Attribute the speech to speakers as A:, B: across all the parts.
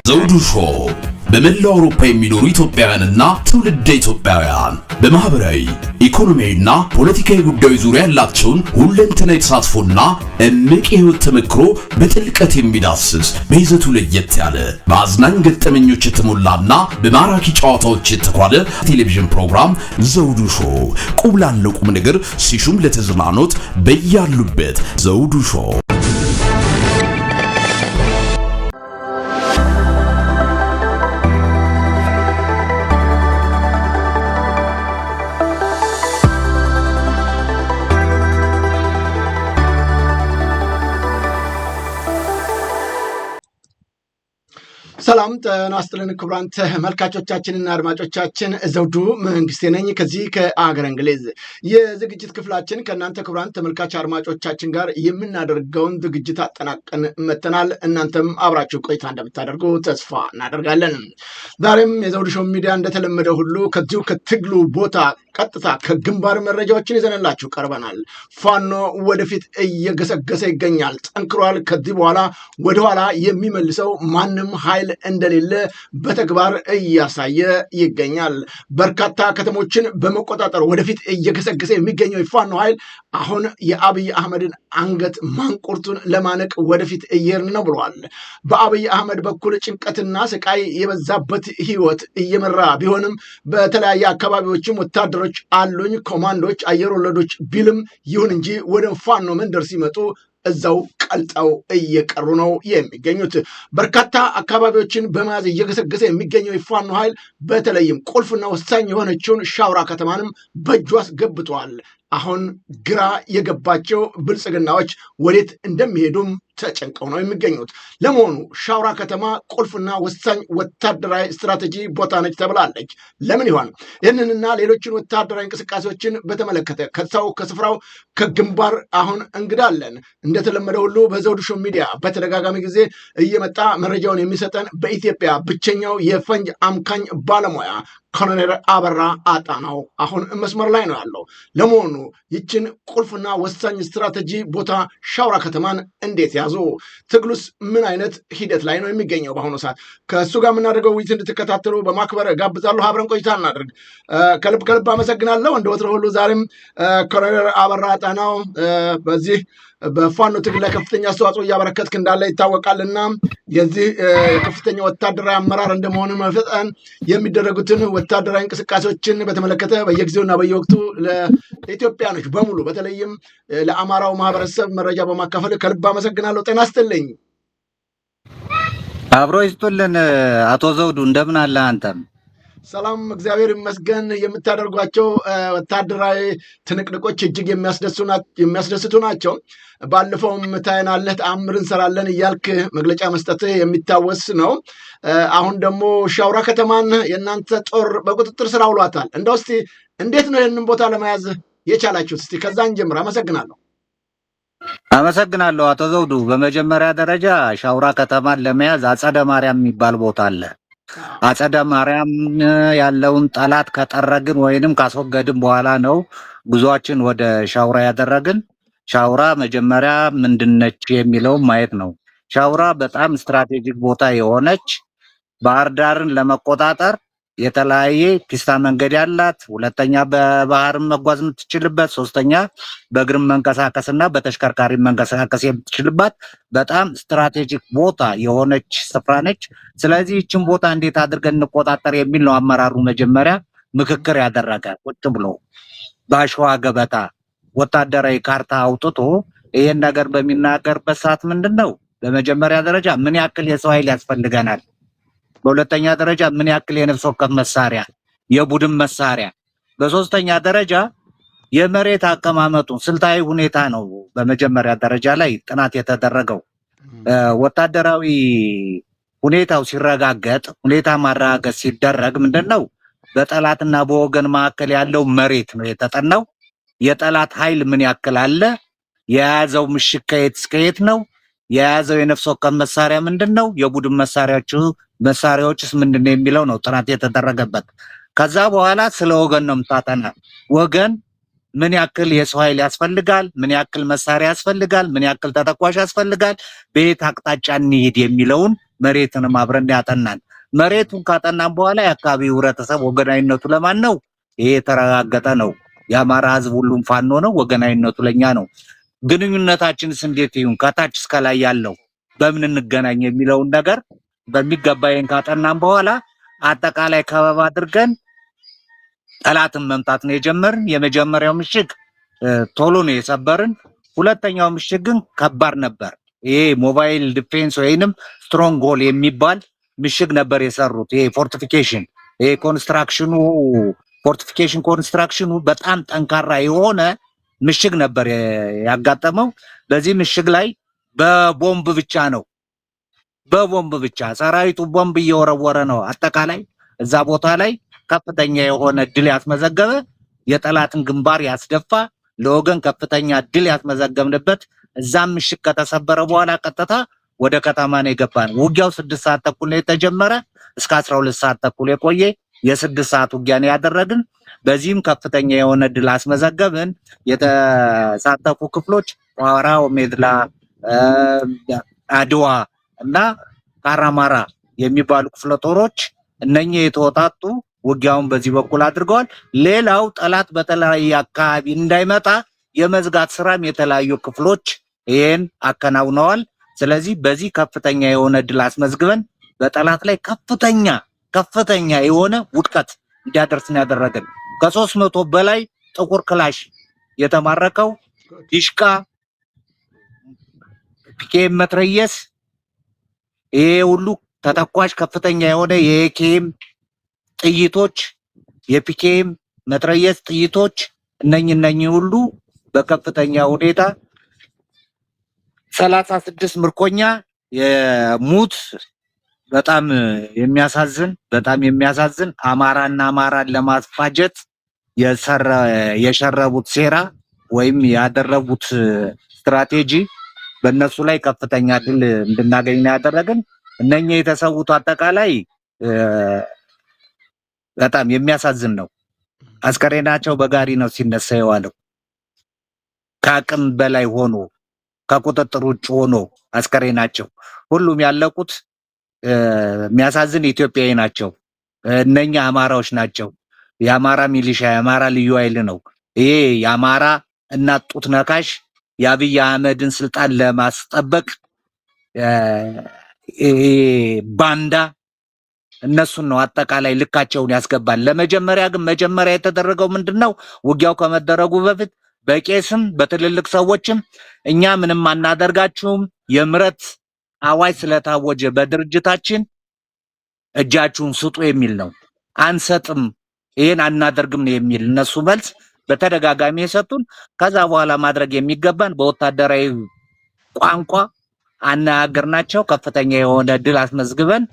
A: ዘውዱ ሾው በመላው አውሮፓ የሚኖሩ ኢትዮጵያውያንና ትውልደ ኢትዮጵያውያን በማህበራዊ ኢኮኖሚያዊና ፖለቲካዊ ጉዳዮች ዙሪያ ያላቸውን ሁለንተናዊ ተሳትፎና እምቅ የህይወት ተመክሮ በጥልቀት የሚዳስስ በይዘቱ ለየት ያለ በአዝናኝ ገጠመኞች የተሞላና በማራኪ ጨዋታዎች የተኳለ ቴሌቪዥን ፕሮግራም ዘውዱ ሾው ቁም ላለው ቁም ነገር ሲሹም ለተዝናኖት በያሉበት ዘውዱ ሾው።
B: ሰላም ጤና ይስጥልን ክቡራን ተመልካቾቻችንና አድማጮቻችን፣ ዘውዱ መንግስቴ ነኝ ከዚህ ከአገረ እንግሊዝ። የዝግጅት ክፍላችን ከእናንተ ክቡራን ተመልካች አድማጮቻችን ጋር የምናደርገውን ዝግጅት አጠናቀን መተናል። እናንተም አብራችሁ ቆይታ እንደምታደርጉ ተስፋ እናደርጋለን። ዛሬም የዘውዱ ሾው ሚዲያ እንደተለመደ ሁሉ ከዚሁ ከትግሉ ቦታ ቀጥታ ከግንባር መረጃዎችን ይዘንላችሁ ቀርበናል። ፋኖ ወደፊት እየገሰገሰ ይገኛል፣ ጠንክሯል። ከዚህ በኋላ ወደኋላ የሚመልሰው ማንም ኃይል እንደሌለ በተግባር እያሳየ ይገኛል። በርካታ ከተሞችን በመቆጣጠር ወደፊት እየገሰገሰ የሚገኘው የፋኖ ኃይል አሁን የአብይ አህመድን አንገት ማንቁርቱን ለማነቅ ወደፊት እየሄድን ነው ብሏል። በአብይ አህመድ በኩል ጭንቀትና ስቃይ የበዛበት ህይወት እየመራ ቢሆንም በተለያየ አካባቢዎችም ወታደሮች አሉኝ ኮማንዶች አየር ወለዶች ቢልም ይሁን እንጂ ወደ ፋኖ መንደር ሲመጡ እዛው ቀልጠው እየቀሩ ነው የሚገኙት። በርካታ አካባቢዎችን በመያዝ እየገሰገሰ የሚገኘው የፋኖ ኃይል በተለይም ቁልፍና ወሳኝ የሆነችውን ሻውራ ከተማንም በእጁ አስገብቷል። አሁን ግራ የገባቸው ብልጽግናዎች ወዴት እንደሚሄዱም ተጨንቀው ነው የሚገኙት። ለመሆኑ ሻውራ ከተማ ቁልፍና ወሳኝ ወታደራዊ ስትራቴጂ ቦታ ነች ተብላለች። ለምን ይሆን? ይህንንና ሌሎችን ወታደራዊ እንቅስቃሴዎችን በተመለከተ ከስፍራው ከግንባር አሁን እንግዳለን። እንደተለመደ ሁሉ በዘውዱ ሾው ሚዲያ በተደጋጋሚ ጊዜ እየመጣ መረጃውን የሚሰጠን በኢትዮጵያ ብቸኛው የፈንጅ አምካኝ ባለሙያ ኮሎኔል አበራ አጣናው አሁን መስመር ላይ ነው ያለው። ለመሆኑ ይችን ቁልፍና ወሳኝ ስትራቴጂ ቦታ ሻውራ ከተማን እንዴት ያዙ? ትግሉስ ምን አይነት ሂደት ላይ ነው የሚገኘው? በአሁኑ ሰዓት ከእሱ ጋር የምናደርገው ውይይት እንድትከታተሉ በማክበር ጋብዛለሁ። አብረን ቆይታ እናድርግ። ከልብ አመሰግናለሁ። እንደ ወትሮ ሁሉ ዛሬም ኮሎኔል አበራ አጣናው በዚህ በፋኖ ትግል ላይ ከፍተኛ አስተዋጽኦ እያበረከትክ እንዳለ ይታወቃልና የዚህ ከፍተኛ ወታደራዊ አመራር እንደመሆኑ መፍጠን የሚደረጉትን ወታደራዊ እንቅስቃሴዎችን በተመለከተ በየጊዜውና በየወቅቱ ለኢትዮጵያኖች በሙሉ በተለይም ለአማራው ማህበረሰብ መረጃ በማካፈል ከልብ አመሰግናለሁ። ጤና ይስጥልኝ።
C: አብሮ ይስጡልን። አቶ ዘውዱ እንደምን አለ? አንተም
B: ሰላም እግዚአብሔር ይመስገን። የምታደርጓቸው ወታደራዊ ትንቅንቆች እጅግ የሚያስደስቱ ናቸው። ባለፈውም ታይናለህ ተአምር እንሰራለን እያልክ መግለጫ መስጠት የሚታወስ ነው። አሁን ደግሞ ሻውራ ከተማን የእናንተ ጦር በቁጥጥር ስር አውሏታል። እንደው እስቲ እንዴት ነው ይህንን ቦታ ለመያዝ የቻላችሁት? እስቲ ከዛን ጀምር።
C: አመሰግናለሁ አቶ ዘውዱ። በመጀመሪያ ደረጃ ሻውራ ከተማን ለመያዝ አጸደ ማርያም የሚባል ቦታ አለ። አጸደ ማርያም ያለውን ጠላት ከጠረግን ወይንም ካስወገድን በኋላ ነው ጉዟችን ወደ ሻውራ ያደረግን። ሻውራ መጀመሪያ ምንድነች የሚለውን ማየት ነው። ሻውራ በጣም ስትራቴጂክ ቦታ የሆነች ባህር ዳርን ለመቆጣጠር የተለያየ ፒስታ መንገድ ያላት፣ ሁለተኛ በባህር መጓዝ የምትችልበት፣ ሶስተኛ በእግር መንቀሳቀስና በተሽከርካሪ መንቀሳቀስ የምትችልባት በጣም ስትራቴጂክ ቦታ የሆነች ስፍራ ነች። ስለዚህ ይህችን ቦታ እንዴት አድርገን እንቆጣጠር የሚል ነው አመራሩ መጀመሪያ ምክክር ያደረገ። ቁጭ ብሎ በአሸዋ ገበታ ወታደራዊ ካርታ አውጥቶ ይሄን ነገር በሚናገርበት ሰዓት ምንድነው በመጀመሪያ ደረጃ ምን ያክል የሰው ኃይል ያስፈልገናል፣ በሁለተኛ ደረጃ ምን ያክል የነፍስ ወከፍ መሳሪያ የቡድን መሳሪያ፣ በሶስተኛ ደረጃ የመሬት አቀማመጡ ስልታዊ ሁኔታ ነው በመጀመሪያ ደረጃ ላይ ጥናት የተደረገው። ወታደራዊ ሁኔታው ሲረጋገጥ ሁኔታ ማረጋገጥ ሲደረግ ምንድነው በጠላትና በወገን መካከል ያለው መሬት ነው የተጠናው። የጠላት ኃይል ምን ያክል አለ፣ የያዘው ምሽግ ከየት እስከ የት ነው፣ የያዘው የነፍስ ወከፍ መሳሪያ ምንድነው፣ የቡድን መሳሪያዎችስ ምንድነው የሚለው ነው ጥናት የተደረገበት። ከዛ በኋላ ስለ ወገን ነው የምታጠና። ወገን ምን ያክል የሰው ኃይል ያስፈልጋል፣ ምን ያክል መሳሪያ ያስፈልጋል፣ ምን ያክል ተተኳሽ ያስፈልጋል፣ በየት አቅጣጫ እንሂድ የሚለውን መሬትንም አብረን ያጠናን። መሬቱን ካጠናን በኋላ የአካባቢው ህብረተሰብ ወገናዊነቱ ለማን ነው? ይሄ የተረጋገጠ ነው። የአማራ ህዝብ ሁሉም ፋኖ ነው። ወገናዊነቱ ለኛ ነው። ግንኙነታችንስ እንዴት ይሁን ከታች እስከ ላይ ያለው በምን እንገናኝ የሚለውን ነገር በሚገባ ይሄን ካጠናን በኋላ አጠቃላይ ከበባ አድርገን ጠላትን መምታት ነው የጀመርን። የመጀመሪያው ምሽግ ቶሎ ነው የሰበርን። ሁለተኛው ምሽግ ግን ከባድ ነበር። ይሄ ሞባይል ዲፌንስ ወይንም ስትሮንግ ሆል የሚባል ምሽግ ነበር የሰሩት። ይሄ ፎርቲፊኬሽን ይሄ ኮንስትራክሽኑ በጣም ጠንካራ የሆነ ምሽግ ነበር ያጋጠመው። በዚህ ምሽግ ላይ በቦምብ ብቻ ሰራዊቱ ቦምብ እየወረወረ ነው አጠቃላይ እዛ ቦታ ላይ ከፍተኛ የሆነ ድል ያስመዘገበ የጠላትን ግንባር ያስደፋ ለወገን ከፍተኛ ድል ያስመዘገብንበት እዛም ምሽግ ከተሰበረ በኋላ ቀጥታ ወደ ከተማ ነው የገባን። ውጊያው 6 ሰዓት ተኩል ነው የተጀመረ እስከ 12 ሰዓት ተኩል የቆየ የ6 ሰዓት ውጊያ ነው ያደረግን። በዚህም ከፍተኛ የሆነ ድል አስመዘገብን። የተሳተፉ ክፍሎች ቋራ፣ ኦሜድላ፣ አድዋ እና ካራማራ የሚባሉ ክፍለ ጦሮች እነኚህ የተወጣጡ ውጊያውን በዚህ በኩል አድርገዋል። ሌላው ጠላት በተለያየ አካባቢ እንዳይመጣ የመዝጋት ስራም የተለያዩ ክፍሎች ይሄን አከናውነዋል። ስለዚህ በዚህ ከፍተኛ የሆነ ድል አስመዝግበን በጠላት ላይ ከፍተኛ የሆነ ውድቀት እንዲያደርስ ነው ያደረገን። ከ300 በላይ ጥቁር ክላሽ የተማረከው ዲሽቃ፣ ፒኬም መትረየስ ይሄ ሁሉ ተተኳሽ ከፍተኛ የሆነ የኬም ጥይቶች የፒኬም መትረየስ ጥይቶች እነኚህ ሁሉ በከፍተኛ ሁኔታ 36 ምርኮኛ የሙት በጣም የሚያሳዝን አማራና አማራን ለማስፋጀት የሸረቡት ሴራ ወይም ያደረጉት ስትራቴጂ በእነሱ ላይ ከፍተኛ ድል እንድናገኝ ነው ያደረገን። እነኚህ የተሰዉት አጠቃላይ በጣም የሚያሳዝን ነው። አስከሬናቸው በጋሪ ነው ሲነሳ የዋለው። ከአቅም በላይ ሆኖ ከቁጥጥር ውጭ ሆኖ አስከሬናቸው ሁሉም ያለቁት የሚያሳዝን ኢትዮጵያዊ ናቸው። እነኛ አማራዎች ናቸው። የአማራ ሚሊሻ የአማራ ልዩ ኃይል ነው። ይሄ የአማራ እናት ጡት ነካሽ የአብይ አህመድን ስልጣን ለማስጠበቅ ባንዳ እነሱን ነው አጠቃላይ ልካቸውን ያስገባል። መጀመሪያ የተደረገው ምንድነው? ውጊያው ከመደረጉ በፊት በቄስም በትልልቅ ሰዎችም እኛ ምንም አናደርጋችሁም የምረት አዋጅ ስለታወጀ በድርጅታችን እጃችሁን ስጡ የሚል ነው። አንሰጥም፣ ይሄን አናደርግም ነው የሚል እነሱ መልስ በተደጋጋሚ የሰጡን። ከዛ በኋላ ማድረግ የሚገባን በወታደራዊ ቋንቋ አነጋገርናቸው። ከፍተኛ የሆነ ድል አስመዝግበን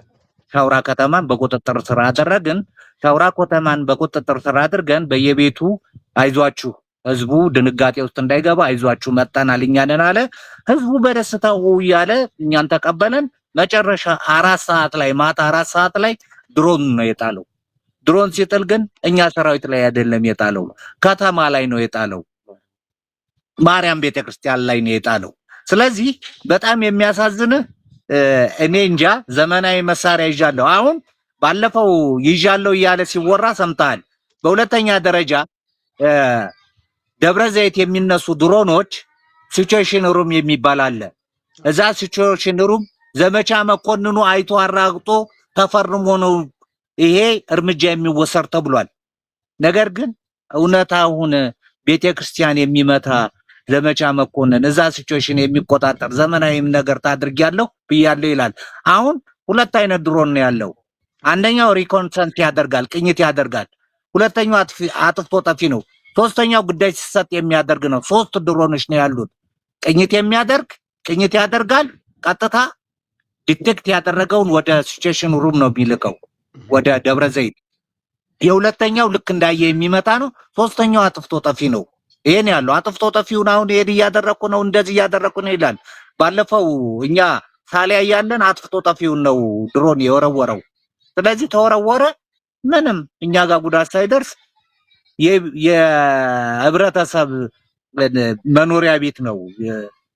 C: ሻውራ ከተማን በቁጥጥር ስር አደረግን። ሻውራ ከተማን በቁጥጥር ስር አድርገን በየቤቱ አይዟችሁ ህዝቡ ድንጋጤ ውስጥ እንዳይገባ አይዟችሁ መጣናል እኛ ነን አለ። ህዝቡ በደስታው እያለ እኛን ተቀበለን። መጨረሻ ማታ 4 ሰዓት ላይ ድሮን ነው የጣለው። ድሮን ሲጥል ግን እኛ ሰራዊት ላይ አይደለም የጣለው፣ ከተማ ላይ ነው የጣለው። ማርያም ቤተክርስቲያን ላይ ነው የጣለው። ስለዚህ በጣም የሚያሳዝን እኔ እንጃ ዘመናዊ መሳሪያ ይዣለሁ። አሁን ባለፈው ይዣለሁ እያለ ሲወራ ሰምተሃል። በሁለተኛ ደረጃ ደብረ ዘይት የሚነሱ ድሮኖች ሲቹዌሽን ሩም የሚባል አለ። እዛ ሲቹዌሽን ሩም ዘመቻ መኮንኑ አይቶ አራግጦ ተፈርሞ ነው ይሄ እርምጃ የሚወሰድ ተብሏል። ነገር ግን እውነታውን ቤተክርስቲያን የሚመታ ዘመቻ መኮንን እዛ ሲቹዌሽን የሚቆጣጠር ዘመናዊም ነገር ታድርጊያለሁ ብያለሁ ይላል። አሁን ሁለት አይነት ድሮን ነው ያለው። አንደኛው ሪኮንሰንት ያደርጋል፣ ቅኝት ያደርጋል። ሁለተኛው አጥፍቶ ጠፊ ነው። ሶስተኛው ጉዳይ ሲሰጥ የሚያደርግ ነው። 3 ድሮኖች ነው ያሉት። ቅኝት ያደርጋል። ቀጥታ ዲቴክት ያደረገውን ወደ ሲቹዌሽን ሩም ነው የሚልከው ወደ ደብረ ዘይት። የሁለተኛው ልክ እንዳየ የሚመታ ነው። ሶስተኛው አጥፍቶ ጠፊ ነው። ይሄን ያለው አጥፍቶ ጠፊውን አሁን ይሄን እያደረኩ ነው እንደዚህ እያደረኩ ነው ይላል። ባለፈው እኛ ሳሊያ ያለን አጥፍቶ ጠፊውን ነው ድሮን የወረወረው። ስለዚህ ተወረወረ፣ ምንም እኛ ጋር ጉዳት ሳይደርስ የህብረተሰብ መኖሪያ ቤት ነው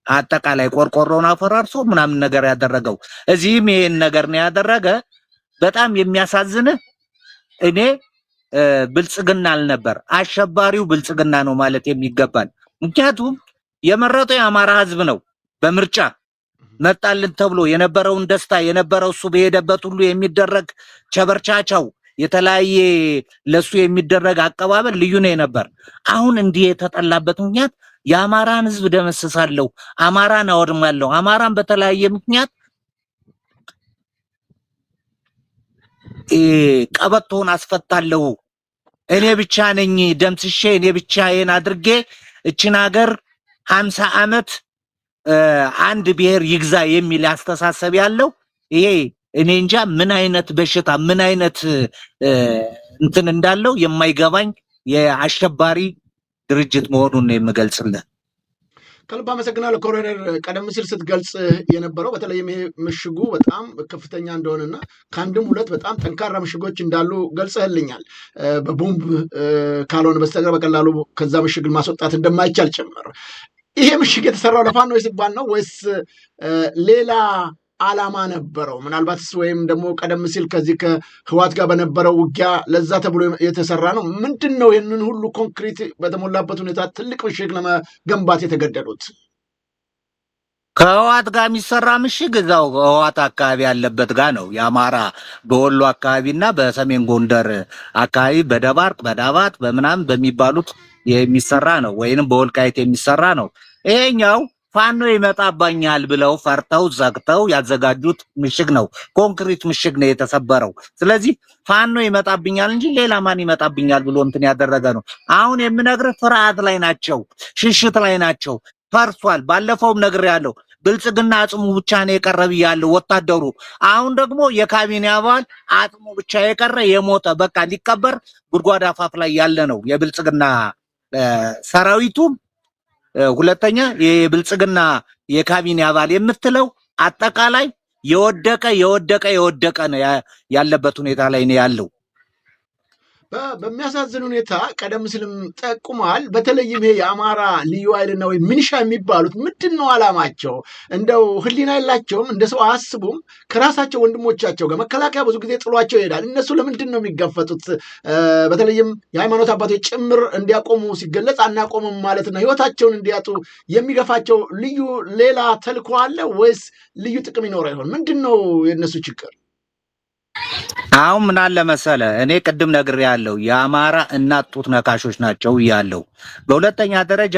C: አጠቃላይ ቆርቆሮን አፈራርሶ ምናምን ነገር ያደረገው እዚህም ይሄን ነገር ነው ያደረገ። በጣም የሚያሳዝን እኔ ብልጽግና አልነበር አሸባሪው ብልጽግና ነው ማለት የሚገባል። ምክንያቱም የመረጠው የአማራ ህዝብ ነው። በምርጫ መጣልን ተብሎ የነበረውን ደስታ የነበረው እሱ በሄደበት ሁሉ የሚደረግ ቸበርቻቻው የተለያየ ለሱ የሚደረግ አቀባበል ልዩ ነው ነበር። አሁን እንዲህ የተጠላበት ምክንያት የአማራን ህዝብ ደመስሳለሁ፣ አማራን አወድማለሁ፣ አማራን በተለያየ ምክንያት ቀበቶን አስፈታለሁ፣ እኔ ብቻ ነኝ ደምስሼ እኔ ብቻዬን አድርጌ እችን ሀገር 50 ዓመት አንድ ብሔር ይግዛ የሚል አስተሳሰብ ያለው ይሄ እኔ እንጃ ምን አይነት በሽታ ምን አይነት እንትን እንዳለው የማይገባኝ የአሸባሪ ድርጅት መሆኑን ነው የምገልጽልህ።
B: ከልብ አመሰግናለሁ ኮሎኔል። ቀደም ሲል ስትገልጽ የነበረው በተለይም ይሄ ምሽጉ በጣም ከፍተኛ እንደሆነና ከአንድም ሁለት በጣም ጠንካራ ምሽጎች እንዳሉ ገልጸህልኛል። በቦምብ ካልሆነ በስተቀር በቀላሉ ከዛ ምሽግን ማስወጣት እንደማይቻል ጭምር። ይሄ ምሽግ የተሰራው ለፋኖ ሲባል ነው ወይስ ሌላ ዓላማ ነበረው? ምናልባትስ ወይም ደግሞ ቀደም ሲል ከዚህ ከህዋት ጋር በነበረው ውጊያ ለዛ ተብሎ የተሰራ ነው? ምንድን ነው ይህንን ሁሉ ኮንክሪት በተሞላበት ሁኔታ ትልቅ ምሽግ ለመገንባት የተገደሉት?
C: ከህዋት ጋር የሚሰራ ምሽግ እዛው ህዋት አካባቢ ያለበት ጋር ነው። የአማራ በወሎ አካባቢና በሰሜን ጎንደር አካባቢ በደባርቅ በዳባት በምናምን በሚባሉት የሚሰራ ነው፣ ወይንም በወልቃይት የሚሰራ ነው። ይሄኛው ፋኖ ይመጣባኛል ብለው ፈርተው ዘግተው ያዘጋጁት ምሽግ ነው። ኮንክሪት ምሽግ ነው የተሰበረው። ስለዚህ ፋኖ ይመጣብኛል እንጂ ሌላ ማን ይመጣብኛል ብሎ እንትን ያደረገ ነው። አሁን የምነግርህ ፍርሃት ላይ ናቸው፣ ሽሽት ላይ ናቸው። ፈርሷል። ባለፈውም ነግሬያለሁ። ብልጽግና አጽሙ ብቻ ነው የቀረ ብያለሁ። ወታደሩ አሁን ደግሞ የካቢኔ አባል አጽሙ ብቻ የቀረ የሞተ በቃ ሊቀበር ጉድጓድ አፋፍ ላይ ያለ ነው የብልጽግና ሰራዊቱ። ሁለተኛ የብልጽግና የካቢኔ አባል የምትለው አጠቃላይ የወደቀ ነው ያለበት ሁኔታ ላይ ነው ያለው።
B: በሚያሳዝን ሁኔታ ቀደም ሲልም ጠቁመዋል። በተለይም ይሄ የአማራ ልዩ ኃይልና ወይ ሚኒሻ የሚባሉት ምንድን ነው ዓላማቸው? እንደው ህሊና የላቸውም? እንደ ሰው አያስቡም? ከራሳቸው ወንድሞቻቸው ጋር መከላከያ ብዙ ጊዜ ጥሏቸው ይሄዳል። እነሱ ለምንድን ነው የሚጋፈጡት? በተለይም የሃይማኖት አባቶች ጭምር እንዲያቆሙ ሲገለጽ አናቆምም ማለት ነው። ህይወታቸውን እንዲያጡ የሚገፋቸው ልዩ ሌላ ተልዕኮ አለ ወይስ ልዩ ጥቅም ይኖረው ይሆን? ምንድን ነው የእነሱ ችግር?
C: አሁን ምን አለ መሰለ፣ እኔ ቅድም ነግሬያለሁ፣ የአማራ እናት ጡት ነካሾች ናቸው እያለሁ። በሁለተኛ ደረጃ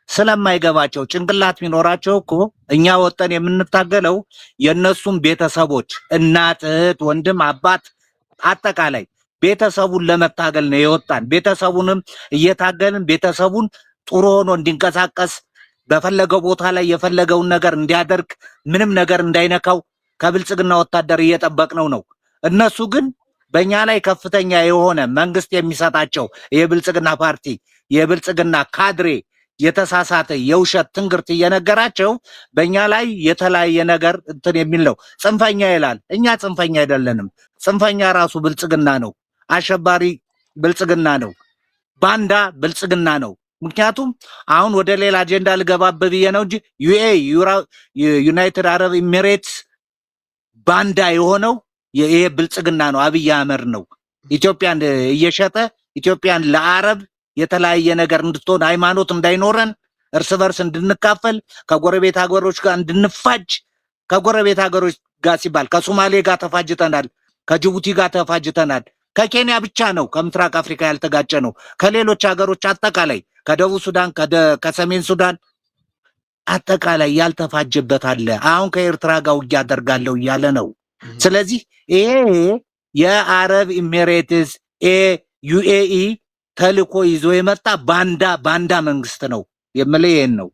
C: ስለማይገባቸው ጭንቅላት ቢኖራቸው እኮ እኛ ወጠን የምንታገለው የነሱም ቤተሰቦች እናት፣ እህት፣ ወንድም፣ አባት አጠቃላይ ቤተሰቡን ለመታገል ነው የወጣን። ቤተሰቡንም እየታገልን ቤተሰቡን ጥሩ ሆኖ እንዲንቀሳቀስ በፈለገው ቦታ ላይ የፈለገውን ነገር እንዲያደርግ ምንም ነገር እንዳይነካው ከብልጽግና ወታደር እየጠበቅነው ነው። እነሱ ግን በእኛ ላይ ከፍተኛ የሆነ መንግስት የሚሰጣቸው የብልጽግና ፓርቲ የብልጽግና ካድሬ የተሳሳተ የውሸት ትንግርት እየነገራቸው በእኛ ላይ የተለያየ ነገር እንትን የሚል ነው። ጽንፈኛ ይላል። እኛ ጽንፈኛ አይደለንም። ጽንፈኛ ራሱ ብልጽግና ነው። አሸባሪ ብልጽግና ነው። ባንዳ ብልጽግና ነው። ምክንያቱም አሁን ወደ ሌላ አጀንዳ ልገባበት ብዬ ነው እንጂ ዩናይትድ አረብ ኤሚሬትስ ባንዳ የሆነው ይሄ ብልጽግና ነው። አብይ አህመድ ነው ኢትዮጵያን እየሸጠ ኢትዮጵያን ለአረብ የተለያየ ነገር እንድትሆን ሃይማኖት እንዳይኖረን እርስ በርስ እንድንካፈል ከጎረቤት ሀገሮች ጋር እንድንፋጅ ከጎረቤት ሀገሮች ጋር ሲባል ከሶማሌ ጋር ተፋጅተናል፣ ከጅቡቲ ጋር ተፋጅተናል። ከኬንያ ብቻ ነው ከምስራቅ አፍሪካ ያልተጋጨ ነው። ከሌሎች ሀገሮች አጠቃላይ ከደቡብ ሱዳን ከሰሜን ሱዳን አጠቃላይ ያልተፋጀበት አለ። አሁን ከኤርትራ ጋር ውጊያ አደርጋለሁ እያለ ነው። ስለዚህ ይሄ የአረብ ኤሚሬትስ ዩኤኢ ተልኮ ይዞ የመጣ ባንዳ መንግስት ነው የምልህ ይሄን ነው።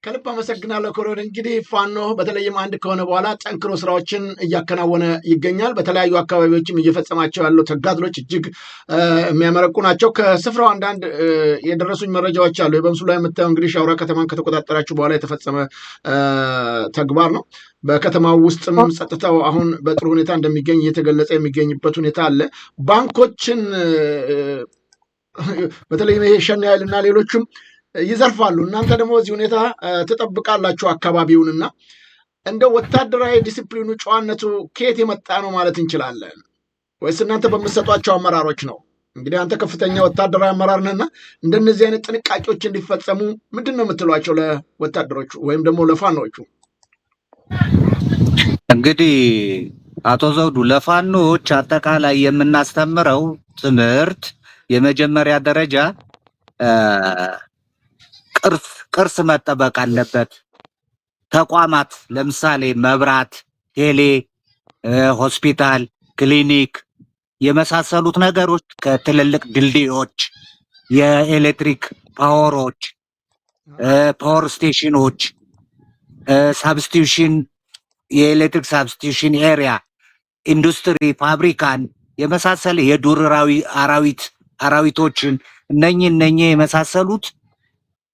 B: ከልብ አመሰግናለሁ ኮሎኔል። እንግዲህ ፋኖ በተለይም አንድ ከሆነ በኋላ ጠንክሮ ስራዎችን እያከናወነ ይገኛል። በተለያዩ አካባቢዎችም እየፈጸማቸው ያለው ተጋድሎች እጅግ የሚያመረቁ ናቸው። ከስፍራው አንዳንድ የደረሱኝ መረጃዎች አሉ። በምስሉ ላይ የምታየው እንግዲህ ሻውራ ከተማን ከተቆጣጠራችሁ በኋላ የተፈጸመ ተግባር ነው። በከተማው ውስጥም ጸጥታው አሁን በጥሩ ሁኔታ እንደሚገኝ እየተገለጸ የሚገኝበት ሁኔታ አለ። ባንኮችን በተለይም ይሄ ሸኔ ኃይልና ሌሎችም ይዘርፋሉ። እናንተ ደግሞ በዚህ ሁኔታ ትጠብቃላችሁ አካባቢውንና እንደ ወታደራዊ ዲሲፕሊኑ ጨዋነቱ ከየት የመጣ ነው ማለት እንችላለን? ወይስ እናንተ በምትሰጧቸው አመራሮች ነው? እንግዲህ አንተ ከፍተኛ ወታደራዊ አመራር ነህና እንደነዚህ አይነት ጥንቃቄዎች እንዲፈጸሙ ምንድን ነው የምትሏቸው ለወታደሮቹ ወይም ደግሞ ለፋኖቹ?
C: እንግዲህ አቶ ዘውዱ ለፋኖች አጠቃላይ የምናስተምረው ትምህርት የመጀመሪያ ደረጃ ቅርስ መጠበቅ አለበት። ተቋማት ለምሳሌ መብራት፣ ቴሌ፣ ሆስፒታል፣ ክሊኒክ የመሳሰሉት ነገሮች ከትልልቅ ድልድዮች፣ የኤሌክትሪክ ፓወሮች፣ ፓወር ስቴሽኖች፣ ሳብስቲዩሽን የኤሌክትሪክ ሳብስቲዩሽን ኤሪያ፣ ኢንዱስትሪ፣ ፋብሪካን የመሳሰለ የዱር አራዊቶችን እነኚህ የመሳሰሉት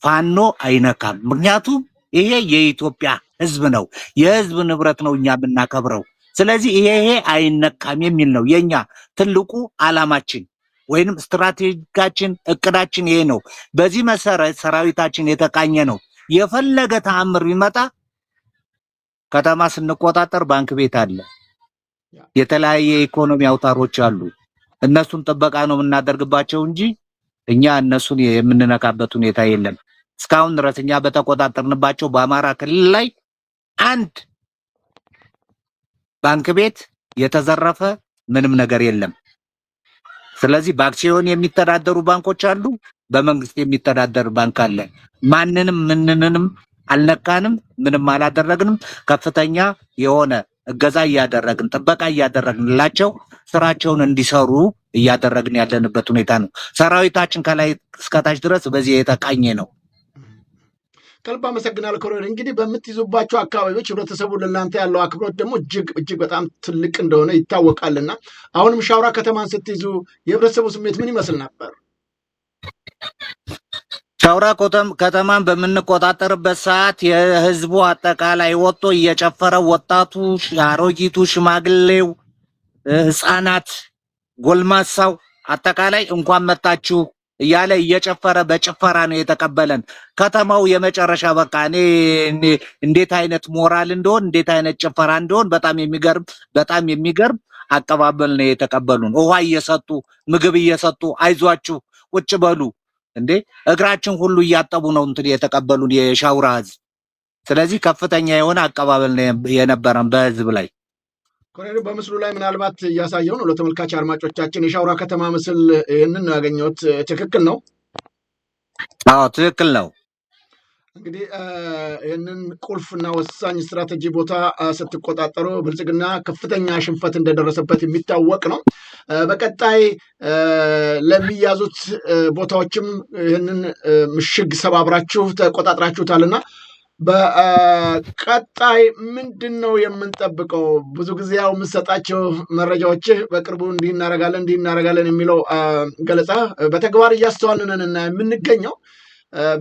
C: ፋኖ አይነካም። ምክንያቱም ይሄ የኢትዮጵያ ሕዝብ ነው፣ የሕዝብ ንብረት ነው እኛ የምናከብረው። ስለዚህ ይሄ አይነካም የሚል ነው የኛ ትልቁ ዓላማችን ወይንም ስትራቴጂካችን፣ እቅዳችን ይሄ ነው። በዚህ መሰረት ሰራዊታችን የተቃኘ ነው። የፈለገ ተአምር ቢመጣ ከተማ ስንቆጣጠር ባንክ ቤት አለ፣ የተለያየ ኢኮኖሚ አውታሮች አሉ። እነሱን ጥበቃ ነው የምናደርግባቸው እንጂ እኛ እነሱን የምንነካበት ሁኔታ የለም። እስካሁን ድረስ እኛ በተቆጣጠርንባቸው በአማራ ክልል ላይ አንድ ባንክ ቤት የተዘረፈ ምንም ነገር የለም። ስለዚህ በአክሲዮን የሚተዳደሩ ባንኮች አሉ፣ በመንግስት የሚተዳደር ባንክ አለ። ማንንም ምንንም አልነካንም፣ ምንም አላደረግንም። ከፍተኛ የሆነ እገዛ እያደረግን ጥበቃ እያደረግንላቸው ስራቸውን እንዲሰሩ እያደረግን ያለንበት ሁኔታ ነው። ሰራዊታችን ከላይ እስከታች ድረስ በዚህ የተቃኘ ነው።
B: ከልብ አመሰግናለሁ ኮሎኔል። እንግዲህ በምትይዙባቸው አካባቢዎች ህብረተሰቡ ለእናንተ ያለው አክብሮት ደግሞ እጅግ በጣም ትልቅ እንደሆነ ይታወቃልና አሁንም ሻውራ ከተማን ስትይዙ የህብረተሰቡ ስሜት ምን ይመስል ነበር?
C: ሻውራ ከተማን በምንቆጣጠርበት ሰዓት የህዝቡ አጠቃላይ ወጥቶ እየጨፈረ ወጣቱ፣ አሮጊቱ፣ ሽማግሌው፣ ህፃናት፣ ጎልማሳው አጠቃላይ እንኳን መጣችሁ እያለ እየጨፈረ በጭፈራ ነው የተቀበለን። ከተማው የመጨረሻ በቃ እኔ እንዴት አይነት ሞራል እንደሆን እንዴት አይነት ጭፈራ እንደሆን በጣም የሚገርም አቀባበል ነው የተቀበሉን። ውሃ እየሰጡ ምግብ እየሰጡ አይዟችሁ ቁጭ በሉ እንዴ እግራችን ሁሉ እያጠቡ ነው እንትን የተቀበሉን የሻውራ ህዝብ። ስለዚህ ከፍተኛ የሆነ አቀባበል ነው የነበረን በህዝብ ላይ።
B: ኮሎኔል በምስሉ ላይ ምናልባት እያሳየው ነው ለተመልካች አድማጮቻችን የሻውራ ከተማ ምስል ይህንን ነው ያገኘሁት። ትክክል ነው?
C: አዎ ትክክል ነው።
B: እንግዲህ ይህንን ቁልፍና ወሳኝ ስትራቴጂ ቦታ ስትቆጣጠሩ ብልጽግና ከፍተኛ ሽንፈት እንደደረሰበት የሚታወቅ ነው። በቀጣይ ለሚያዙት ቦታዎችም ይህንን ምሽግ ሰባብራችሁ ተቆጣጥራችሁታልና በቀጣይ ምንድን ነው የምንጠብቀው? ብዙ ጊዜ ያው የምንሰጣቸው መረጃዎች በቅርቡ እንዲህ እናደርጋለን የሚለው ገለጻ በተግባር እያስተዋልንን እና የምንገኘው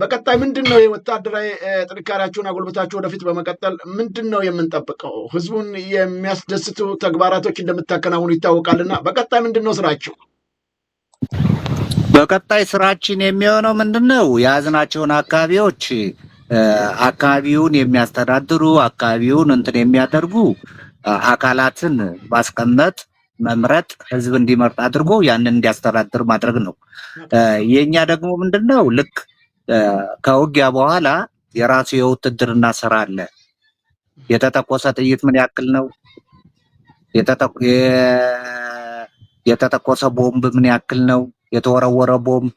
B: በቀጣይ ምንድን ነው የወታደራዊ ጥንካሬያችሁን አጎልብታችሁ ወደፊት በመቀጠል ምንድን ነው የምንጠብቀው? ህዝቡን የሚያስደስቱ ተግባራቶች እንደምታከናውኑ ይታወቃልና በቀጣይ ምንድን ነው ስራችሁ?
C: በቀጣይ ስራችን የሚሆነው ምንድን ነው? የያዝናቸውን አካባቢዎች አካባቢውን የሚያስተዳድሩ አካባቢውን እንትን የሚያደርጉ አካላትን ማስቀመጥ፣ መምረጥ፣ ህዝብ እንዲመርጥ አድርጎ ያንን እንዲያስተዳድር ማድረግ ነው። የኛ ደግሞ ምንድነው ልክ ከውጊያ በኋላ የራሱ የውትድርና ስራ አለ። የተተኮሰ ጥይት ምን ያክል ነው? የተተኮሰ ቦምብ ምን ያክል ነው? የተወረወረ ቦምብ።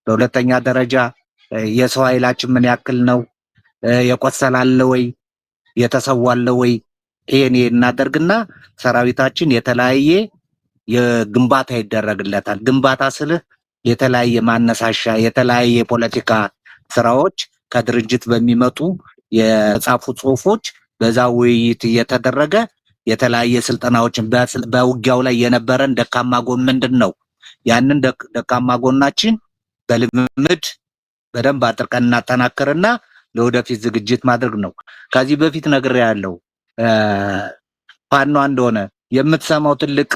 C: በሁለተኛ ደረጃ የሰው ኃይላችን ምን ያክል ነው? የቆሰላለ ወይ? የተሰዋለ ወይ? ይሄን እናደርግና ሰራዊታችን የተለያየ የግንባታ ይደረግለታል። ግንባታ ስልህ የተለያየ ማነሳሻ፣ የተለያየ የፖለቲካ ስራዎች ከድርጅት በሚመጡ የጻፉ ጽሁፎች በዛ ውይይት እየተደረገ የተለያየ ስልጠናዎችን በውጊያው ላይ የነበረን ደካማ ጎን ምንድን ነው? ያንን ደካማ ጎናችን በልምምድ በደንብ አጥርቀን እናጠናክርና ለወደፊት ዝግጅት ማድረግ ነው። ከዚህ በፊት ነግሬያለሁ። ፋኖ እንደሆነ የምትሰማው ትልቅ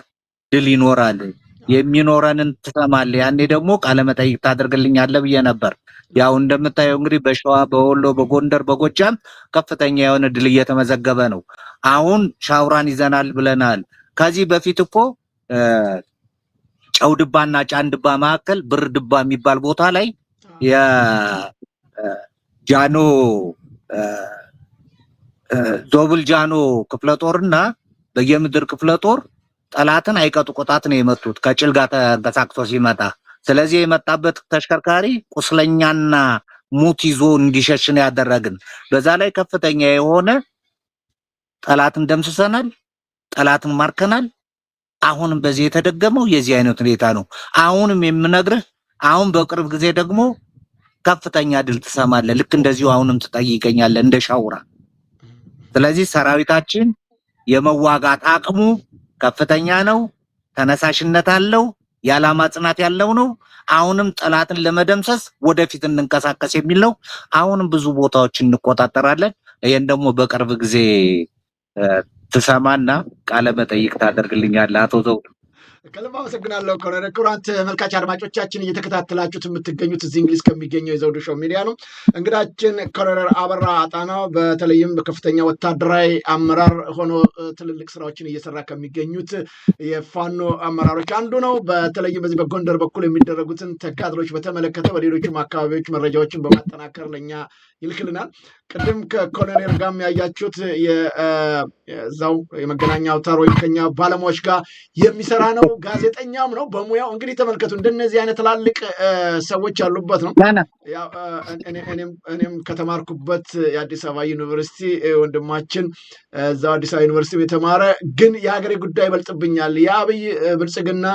C: ድል ይኖራል፣ የሚኖረንን ትሰማለህ። ያኔ ደግሞ ቃለ መጠይቅ ታደርግልኛለህ ብዬ ነበር። ያው እንደምታየው እንግዲህ በሸዋ፣ በወሎ፣ በጎንደር፣ በጎጃም ከፍተኛ የሆነ ድል እየተመዘገበ ነው። አሁን ሻውራን ይዘናል ብለናል። ከዚህ በፊት እኮ ጨውድባና ጫንድባ መካከል ብር ድባ የሚባል ቦታ ላይ የጃኖ ዞብል ጃኖ ክፍለ ጦርና በየምድር ክፍለ ጦር ጠላትን አይቀጡ ቁጣት ነው የመቱት ከጭልጋ ተንቀሳቅሶ ሲመጣ። ስለዚህ የመጣበት ተሽከርካሪ ቁስለኛና ሙት ይዞ እንዲሸሽ ነው ያደረግን። በዛ ላይ ከፍተኛ የሆነ ጠላትን ደምስሰናል፣ ጠላትን ማርከናል። አሁንም በዚህ የተደገመው የዚህ አይነት ሁኔታ ነው። አሁንም የምነግርህ አሁን በቅርብ ጊዜ ደግሞ ከፍተኛ ድል ትሰማለህ። ልክ እንደዚሁ አሁንም ትጠይቀኛለህ እንደ ሻውራ። ስለዚህ ሰራዊታችን የመዋጋት አቅሙ ከፍተኛ ነው፣ ተነሳሽነት አለው፣ የዓላማ ጽናት ያለው ነው። አሁንም ጠላትን ለመደምሰስ ወደፊት እንንቀሳቀስ የሚል ነው። አሁንም ብዙ ቦታዎችን እንቆጣጠራለን። ይሄን ደግሞ በቅርብ ጊዜ ትሰማና ቃለ መጠይቅ ታደርግልኛለህ አቶ ዘውዱ።
B: ከልብ አመሰግናለሁ ኮሎኔል። ክቡራን ተመልካች አድማጮቻችን እየተከታተላችሁት የምትገኙት እዚህ እንግሊዝ ከሚገኘው የዘውዱ ሾው ሚዲያ ነው። እንግዳችን ኮሎኔል አበራ አጣናው በተለይም በከፍተኛ ወታደራዊ አመራር ሆኖ ትልልቅ ስራዎችን እየሰራ ከሚገኙት የፋኖ አመራሮች አንዱ ነው። በተለይም በዚህ በጎንደር በኩል የሚደረጉትን ተጋድሎች በተመለከተ በሌሎችም አካባቢዎች መረጃዎችን በማጠናከር ለእኛ ይልክልናል። ቅድም ከኮሎኔል ጋር ያያችሁት የዛው የመገናኛ አውታር ወይም ከኛ ባለሙያዎች ጋር የሚሰራ ነው። ጋዜጠኛም ነው በሙያው። እንግዲህ ተመልከቱ፣ እንደነዚህ አይነት ትላልቅ ሰዎች ያሉበት ነው። እኔም ከተማርኩበት የአዲስ አበባ ዩኒቨርሲቲ ወንድማችን እዛው አዲስ አበባ ዩኒቨርሲቲ የተማረ ግን የሀገሬ ጉዳይ ይበልጥብኛል፣ የአብይ ብልጽግና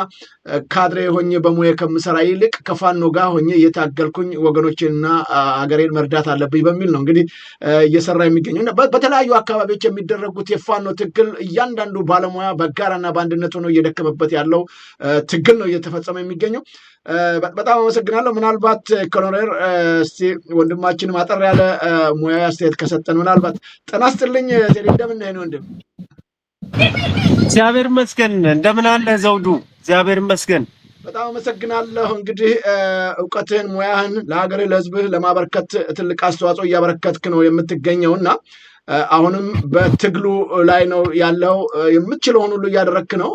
B: ካድሬ ሆኜ በሙያ ከምሰራ ይልቅ ከፋኖ ጋር ሆኜ እየታገልኩኝ ወገኖችንና ሀገሬን መርዳት አለብኝ በሚል ነው እንግዲህ እየሰራ የሚገኘው። በተለያዩ አካባቢዎች የሚደረጉት የፋኖ ትግል እያንዳንዱ ባለሙያ በጋራና በአንድነት ሆኖ እየደከመበት ያለው ትግል ነው እየተፈጸመ የሚገኘው። በጣም አመሰግናለሁ። ምናልባት ኮሎኔል እስቲ ወንድማችን ማጠር ያለ ሙያዊ አስተያየት ከሰጠን ምናልባት። ጤና ይስጥልኝ ቴሌ፣ እንደምን ነህ ወንድም?
D: እግዚአብሔር ይመስገን። እንደምን አለ ዘውዱ? እግዚአብሔር ይመስገን።
B: በጣም አመሰግናለሁ። እንግዲህ እውቀትህን ሙያህን ለሀገርህ ለህዝብህ ለማበርከት ትልቅ አስተዋጽኦ እያበረከትክ ነው የምትገኘው እና አሁንም በትግሉ ላይ ነው ያለው። የምትችለውን ሁሉ እያደረክ ነው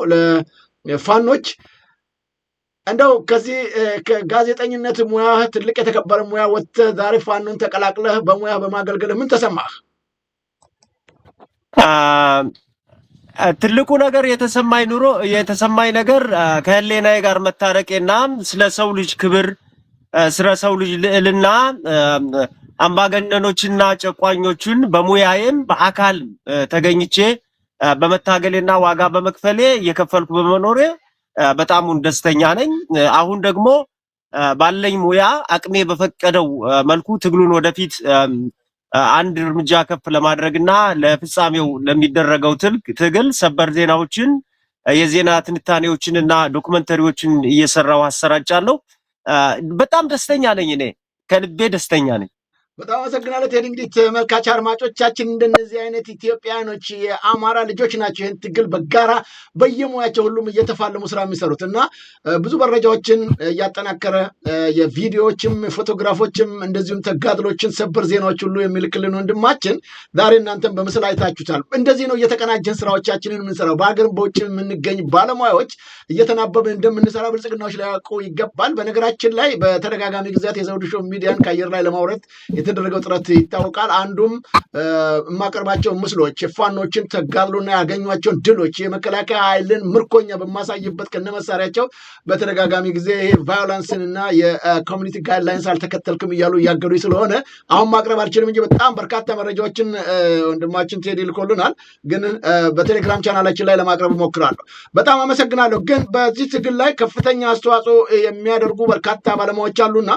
B: ለፋኖች። እንደው ከዚህ ከጋዜጠኝነት ሙያ ትልቅ የተከበረ ሙያ ወጥተህ ዛሬ ፋኖን ተቀላቅለህ በሙያ በማገልገል ምን ተሰማህ?
D: ትልቁ ነገር የተሰማኝ ነገር ከህሊናዬ ጋር መታረቄና ስለ ሰው ልጅ ክብር፣ ስለ ሰው ልጅ ልዕልና አምባገነኖችና ጨቋኞችን በሙያዬም በአካል ተገኝቼ በመታገሌና ዋጋ በመክፈሌ እየከፈልኩ በመኖሬ በጣም ደስተኛ ነኝ። አሁን ደግሞ ባለኝ ሙያ አቅሜ በፈቀደው መልኩ ትግሉን ወደፊት አንድ እርምጃ ከፍ ለማድረግና ለፍጻሜው ለሚደረገው ትግል ሰበር ዜናዎችን፣ የዜና ትንታኔዎችንና ዶክመንተሪዎችን እየሰራው አሰራጫለሁ። በጣም ደስተኛ ነኝ። እኔ ከልቤ ደስተኛ ነኝ።
B: በጣም አመሰግናለሁ ቴዲ። እንግዲህ ተመልካች አድማጮቻችን እንደነዚህ አይነት ኢትዮጵያኖች የአማራ ልጆች ናቸው ይህን ትግል በጋራ በየሙያቸው ሁሉም እየተፋለሙ ስራ የሚሰሩት እና ብዙ መረጃዎችን እያጠናከረ የቪዲዮዎችም ፎቶግራፎችም እንደዚሁም ተጋድሎችን ሰበር ዜናዎች ሁሉ የሚልክልን ወንድማችን ዛሬ እናንተም በምስል አይታችሁታል። እንደዚህ ነው እየተቀናጀን ስራዎቻችንን የምንሰራው። በሀገርም በውጭ የምንገኝ ባለሙያዎች እየተናበብን እንደምንሰራ ብልጽግናዎች ሊያውቁ ይገባል። በነገራችን ላይ በተደጋጋሚ ጊዜያት የዘውዱ ሾው ሚዲያን ከአየር ላይ ለማውረድ የተደረገው ጥረት ይታወቃል። አንዱም የማቀርባቸው ምስሎች የፋኖችን ተጋድሎና ያገኟቸውን ድሎች የመከላከያ ኃይልን ምርኮኛ በማሳይበት ከነመሳሪያቸው በተደጋጋሚ ጊዜ ቫዮላንስን እና የኮሚኒቲ ጋይድላይንስ አልተከተልክም እያሉ እያገዱ ስለሆነ አሁን ማቅረብ አልችልም እንጂ በጣም በርካታ መረጃዎችን ወንድማችን ቴዲ ልኮልናል። ግን በቴሌግራም ቻናላችን ላይ ለማቅረብ እሞክራለሁ። በጣም አመሰግናለሁ። ግን በዚህ ትግል ላይ ከፍተኛ አስተዋጽኦ የሚያደርጉ በርካታ ባለሙያዎች አሉና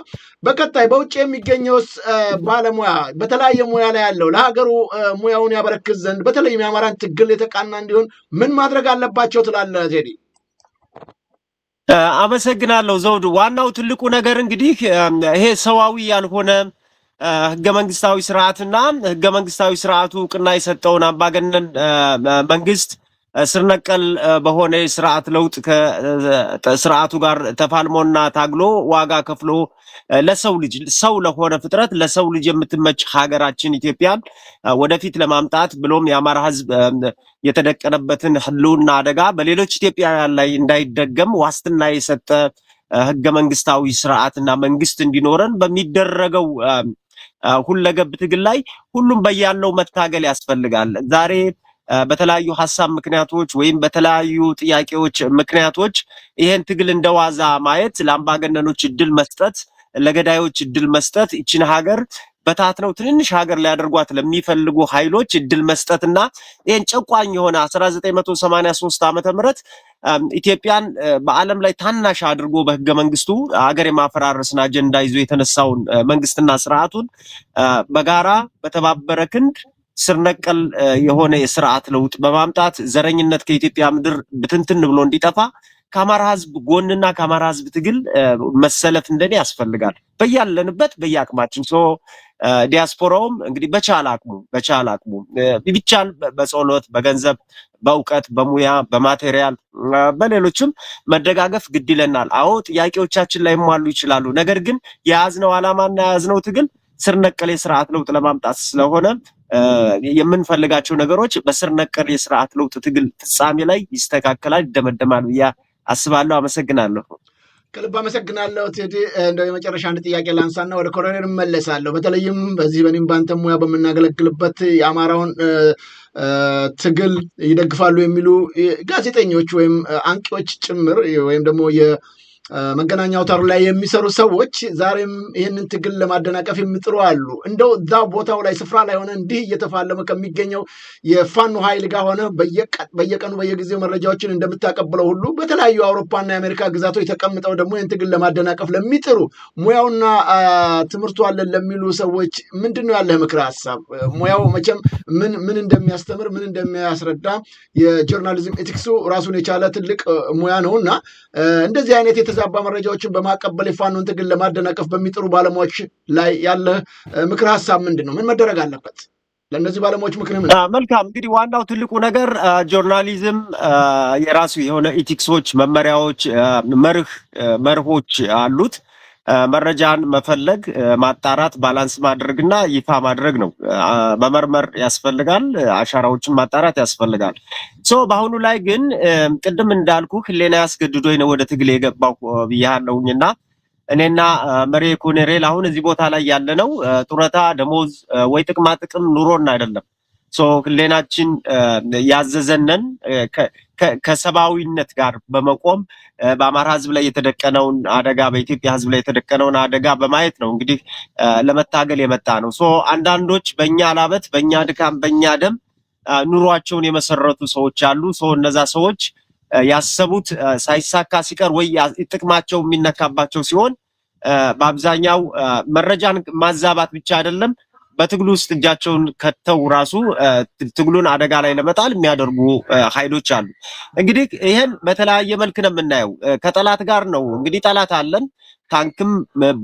B: በቀጣይ በውጭ የሚገኘውስ ባለሙያ በተለያየ ሙያ ላይ ያለው ለሀገሩ ሙያውን ያበረክት ዘንድ በተለይም የአማራን ትግል የተቃና እንዲሆን ምን ማድረግ አለባቸው ትላለህ ቴዲ?
D: አመሰግናለሁ ዘውዱ። ዋናው ትልቁ ነገር እንግዲህ ይሄ ሰዋዊ ያልሆነ ህገ መንግስታዊ ስርዓትና ህገ መንግስታዊ ስርዓቱ እውቅና የሰጠውን አምባገነን መንግስት ስር ነቀል በሆነ ስርዓት ለውጥ ከስርዓቱ ጋር ተፋልሞና ታግሎ ዋጋ ከፍሎ ለሰው ልጅ ሰው ለሆነ ፍጥረት ለሰው ልጅ የምትመች ሀገራችን ኢትዮጵያን ወደፊት ለማምጣት ብሎም የአማራ ህዝብ የተደቀነበትን ህልውና አደጋ በሌሎች ኢትዮጵያውያን ላይ እንዳይደገም ዋስትና የሰጠ ህገ መንግስታዊ ስርዓትና መንግስት እንዲኖረን በሚደረገው ሁለገብ ትግል ላይ ሁሉም በያለው መታገል ያስፈልጋል። ዛሬ በተለያዩ ሐሳብ ምክንያቶች ወይም በተለያዩ ጥያቄዎች ምክንያቶች ይሄን ትግል እንደዋዛ ማየት፣ ለአምባገነኖች እድል መስጠት፣ ለገዳዮች እድል መስጠት፣ ይችን ሀገር በታትነው ትንንሽ ሀገር ሊያደርጓት ለሚፈልጉ ኃይሎች እድል መስጠትና ይሄን ጨቋኝ የሆነ 1983 ዓመተ ምህረት ኢትዮጵያን በዓለም ላይ ታናሽ አድርጎ በህገ መንግስቱ ሀገር የማፈራረስን አጀንዳ ይዞ የተነሳውን መንግስትና ስርዓቱን በጋራ በተባበረ ክንድ ስር ነቀል የሆነ የስርዓት ለውጥ በማምጣት ዘረኝነት ከኢትዮጵያ ምድር ብትንትን ብሎ እንዲጠፋ ከአማራ ህዝብ ጎንና ከአማራ ህዝብ ትግል መሰለፍ እንደኔ ያስፈልጋል። በያለንበት በያቅማችን ዲያስፖራውም እንግዲህ በቻለ አቅሙ ቢቻል በጸሎት፣ በገንዘብ፣ በእውቀት፣ በሙያ፣ በማቴሪያል በሌሎችም መደጋገፍ ግድ ይለናል። አዎ ጥያቄዎቻችን ላይ ሟሉ ይችላሉ። ነገር ግን የያዝነው ዓላማና የያዝነው ትግል ስር ነቀል የስርዓት ለውጥ ለማምጣት ስለሆነ የምንፈልጋቸው ነገሮች በስር ነቀል የስርዓት ለውጥ ትግል ፍጻሜ ላይ ይስተካከላል፣ ይደመደማል ብዬ አስባለሁ። አመሰግናለሁ።
B: ከልብ አመሰግናለሁ ቴዲ። እንደው የመጨረሻ አንድ ጥያቄ ላንሳና ወደ ኮሎኔል እመለሳለሁ። በተለይም በዚህ በኔም ባንተ ሙያ በምናገለግልበት የአማራውን ትግል ይደግፋሉ የሚሉ ጋዜጠኞች ወይም አንቂዎች ጭምር ወይም ደግሞ መገናኛ አውታሩ ላይ የሚሰሩ ሰዎች ዛሬም ይህንን ትግል ለማደናቀፍ የሚጥሩ አሉ። እንደው እዛ ቦታው ላይ ስፍራ ላይ ሆነ እንዲህ እየተፋለመ ከሚገኘው የፋኖ ኃይል ጋር ሆነ በየቀኑ በየጊዜው መረጃዎችን እንደምታቀብለው ሁሉ በተለያዩ አውሮፓና የአሜሪካ ግዛቶች ተቀምጠው ደግሞ ይህን ትግል ለማደናቀፍ ለሚጥሩ ሙያውና ትምህርቱ አለን ለሚሉ ሰዎች ምንድን ነው ያለህ ምክረ ሀሳብ? ሙያው መቼም ምን እንደሚያስተምር ምን እንደሚያስረዳ የጆርናሊዝም ኤቲክሱ ራሱን የቻለ ትልቅ ሙያ ነውና እንደዚህ አይነት የተዛባ መረጃዎችን በማቀበል የፋኖን ትግል ለማደናቀፍ በሚጥሩ ባለሙያዎች ላይ ያለ ምክር ሀሳብ ምንድን ነው? ምን መደረግ አለበት? ለእነዚህ ባለሙያዎች ምክር ምን?
D: መልካም እንግዲህ ዋናው ትልቁ ነገር ጆርናሊዝም የራሱ የሆነ ኢቲክሶች፣ መመሪያዎች፣ መርሆች አሉት። መረጃን መፈለግ፣ ማጣራት፣ ባላንስ ማድረግና ይፋ ማድረግ ነው። መመርመር ያስፈልጋል። አሻራዎችን ማጣራት ያስፈልጋል። በአሁኑ ላይ ግን ቅድም እንዳልኩ ህሌና ያስገድዶኝ ነው ወደ ትግል የገባው ብያለሁኝና እኔና መሪ ኮሎኔል አሁን እዚህ ቦታ ላይ ያለነው ጡረታ፣ ደሞዝ ወይ ጥቅማ ጥቅም ኑሮን አይደለም። ህሌናችን ያዘዘነን ከሰብአዊነት ጋር በመቆም በአማራ ህዝብ ላይ የተደቀነውን አደጋ በኢትዮጵያ ህዝብ ላይ የተደቀነውን አደጋ በማየት ነው እንግዲህ ለመታገል የመጣ ነው። አንዳንዶች በእኛ ላበት፣ በእኛ ድካም፣ በእኛ ደም ኑሯቸውን የመሰረቱ ሰዎች አሉ። እነዛ ሰዎች ያሰቡት ሳይሳካ ሲቀር ወይ ጥቅማቸው የሚነካባቸው ሲሆን በአብዛኛው መረጃን ማዛባት ብቻ አይደለም በትግሉ ውስጥ እጃቸውን ከተው ራሱ ትግሉን አደጋ ላይ ለመጣል የሚያደርጉ ኃይሎች አሉ። እንግዲህ ይሄን በተለያየ መልክ ነው የምናየው። ከጠላት ጋር ነው እንግዲህ ጠላት አለን። ታንክም